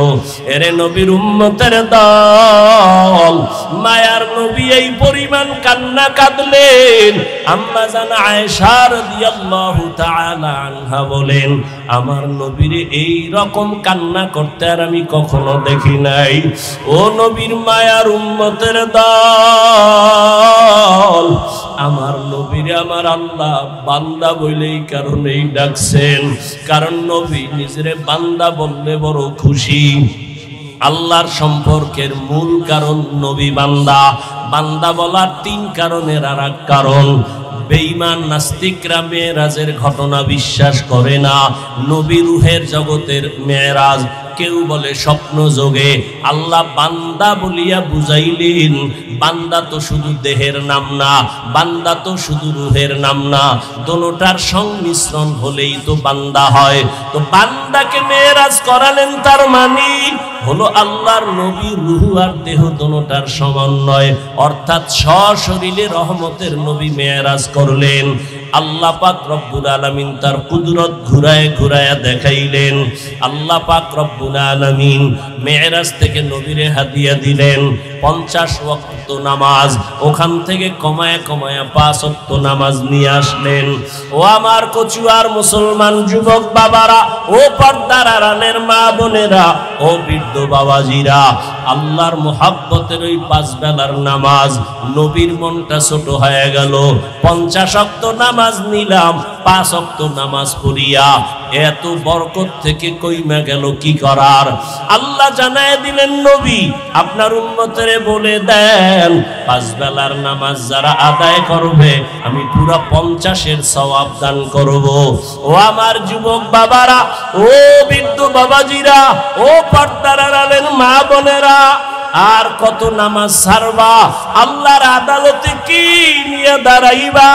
এরে নবীর উম্মতের দল, মায়ার নবী এই পরিমাণ কান্না কাঁদলেন। আম্মা জান আয়েশা রাদিয়াল্লাহু তাআলা আনহা বলেন, আমার নবীর এই রকম কান্না করতে আর আমি কখনো দেখি নাই। ও নবীর মায়ার উম্মতের দল, আমার নবীরে আমার আল্লাহ বান্দা বলেই কারণেই ডাকছেন, কারণ নবী নিজেরে বান্দা বললে বড় খুশি। আল্লাহর সম্পর্কের মূল কারণ নবী বান্দা। বান্দা বলার তিন কারণের আর এক কারণ, বেঈমান নাস্তিকরা মেরাজের ঘটনা বিশ্বাস করে না। নবী রূহের জগতের মেরাজ, কেউ বলে স্বপ্ন যোগে। আল্লাহ বান্দা বলিয়া বুঝাইলেন, বান্দা তো শুধু দেহের নাম না, বান্দা তো শুধু রূহের নাম না, দোনোটার সংমিশ্রণ হলেই তো বান্দা হয়। তো বান্দাকে মেরাজ করালেন, তার মানে হলো আল্লাহর নবী রূহ আর দেহ দোনোটার সমন্বয়, অর্থাৎ সশরীরে রহমতের নবী মেরাজ করলেন। আল্লাহ পাক রব্বুল আলামিন তার কুদরত ঘুরায় ঘুরায় দেখাইলেন। আল্লাহ পাক রব্বুল আলামিন মেরাজ থেকে নবীরে হাদিয়া দিলেন 50 ওয়াক্ত নামাজ, ওখান থেকে কমায়া কমায়া 5 ওয়াক্ত নামাজ নিয়ে আসলেন। ও আমার কচুয়ার মুসলমান যুবক বাবারা, ও পর্দার আড়ালের মা বোনেরা, ও বৃদ্ধ বাবাজিরা, আল্লাহর মুহাব্বতের ওই 5 বেলার নামাজ, নবীর মনটা ছোট হয়ে গেল। 50 ওয়াক্ত নামাজ নিলাম, 5 ওয়াক্ত নামাজ পড়িয়া এত বরকত থেকে কইমা গেল কি করার? আল্লাহ জানায় দিলেন, নবী আপনার উম্মতরে বলে দেন, 5 বেলার নামাজ যারা আদায় করবে আমি পুরা 50-এর সওয়াব দান করব। ও আমার যুবক বাবারা, ও বৃদ্ধ বাবাজিরা, ও পর্দার আড়ালের মা বোনেরা, আর কত নামাজ ছাড়বা? আল্লাহর আদালতে কি নিয়ে দাঁড়াইবা?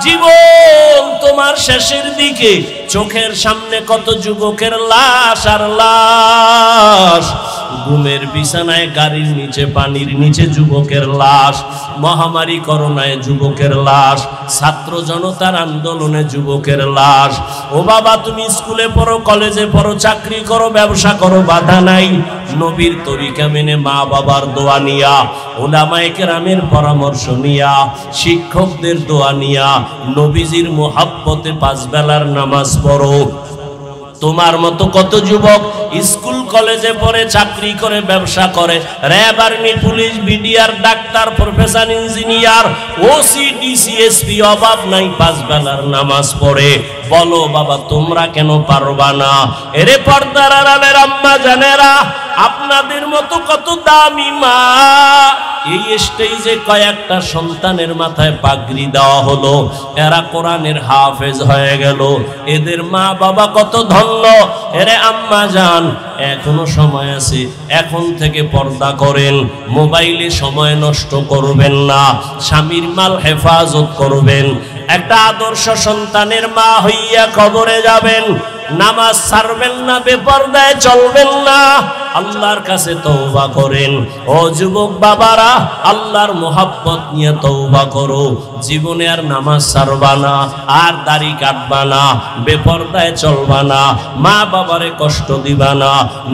জীবন তোমার শেষের দিকে, চোখের সামনে কত যুবকের লাশ আর লাশ। ঘুমের বিছানায়, গাড়ির নিচে, পানির নিচে যুবকের লাশ। মহামারী করোনায় যুবকের লাশ, ছাত্র জনতার আন্দোলনে যুবকের লাশ। ও বাবা, তুমি স্কুলে পড়ো, কলেজে পড়ো, চাকরি করো, ব্যবসা করো, বাধা নাই। নবীর তরিকা মেনে, মা বাবার দোয়া নিয়া, উলামায়ে কেরামের পরামর্শ নিয়া, শিক্ষকদের দোয়া নিয়া, নবীজির মুহাব্বতে 5 বেলার নামাজ পড়ো। তোমার মতো কত যুবক স্কুল কলেজে পড়ে, চাকরি করে, ব্যবসা করে, RAB, army, police, BDR, doctor, professor, engineer, OC, DC, SP, অভাব নাই, 5 বেলার নামাজ পড়ে। বলো বাবা, তোমরা কেন পারবা না? এরে পর্দার আড়ালের আম্মা জানেরা, আপনাদের মতো কত দামি মা, এই স্টেজে কয়েকটা সন্তানের মাথায় পাগড়ি দেওয়া হলো, এরা কোরআনের হাফেজ হয়ে গেল। এদের মা বাবা কত ধন্য। এরে আম্মা জান, এখনো সময় আছে, এখন থেকে পর্দা করেন, মোবাইলে সময় নষ্ট করবেন না, স্বামীর মাল হেফাজত করবেন। একটা আদর্শ সন্তানের মা হইয়া কবরে যাবেন, নামাজ ছাড়বেন না, বেপরদায় চলবেন না, আল্লাহর কাছে তওবা করেন। ও যুবক বাবারা, আল্লাহর মোহাব্বত নিয়ে তওবা করো। জীবনে আর নামাজ ছাড়বা না, আর দাড়ি কাটবা না, বেপরদায় চলবা না, মা বাবারে কষ্ট দিবা না।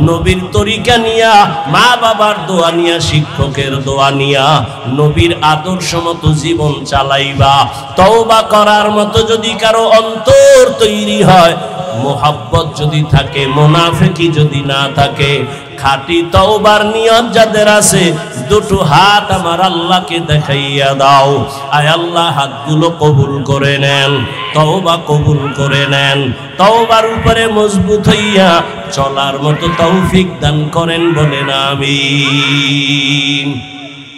নবীর তরিকা নিয়া, মা বাবার দোয়া নিয়া, শিক্ষকের দোয়া নিয়া, নবীর আদর্শ মতো জীবন চালাইবা। তওবা করার মতো যদি কারো অন্তর তৈরি হয়, মোহাব্বত যদি থাকে, মুনাফিকি যদি না থাকে, খাঁটি তওবার নিয়ত যাদের আছে, দুটো হাত আমার আল্লাহকে দেখাইয়া দাও। আয় আল্লাহ, হাতগুলো কবুল করে নেন, তওবা কবুল করে নেন, তওবার উপরে মজবুত হইয়া চলার মতো তৌফিক দান করেন, বলেন আমিন।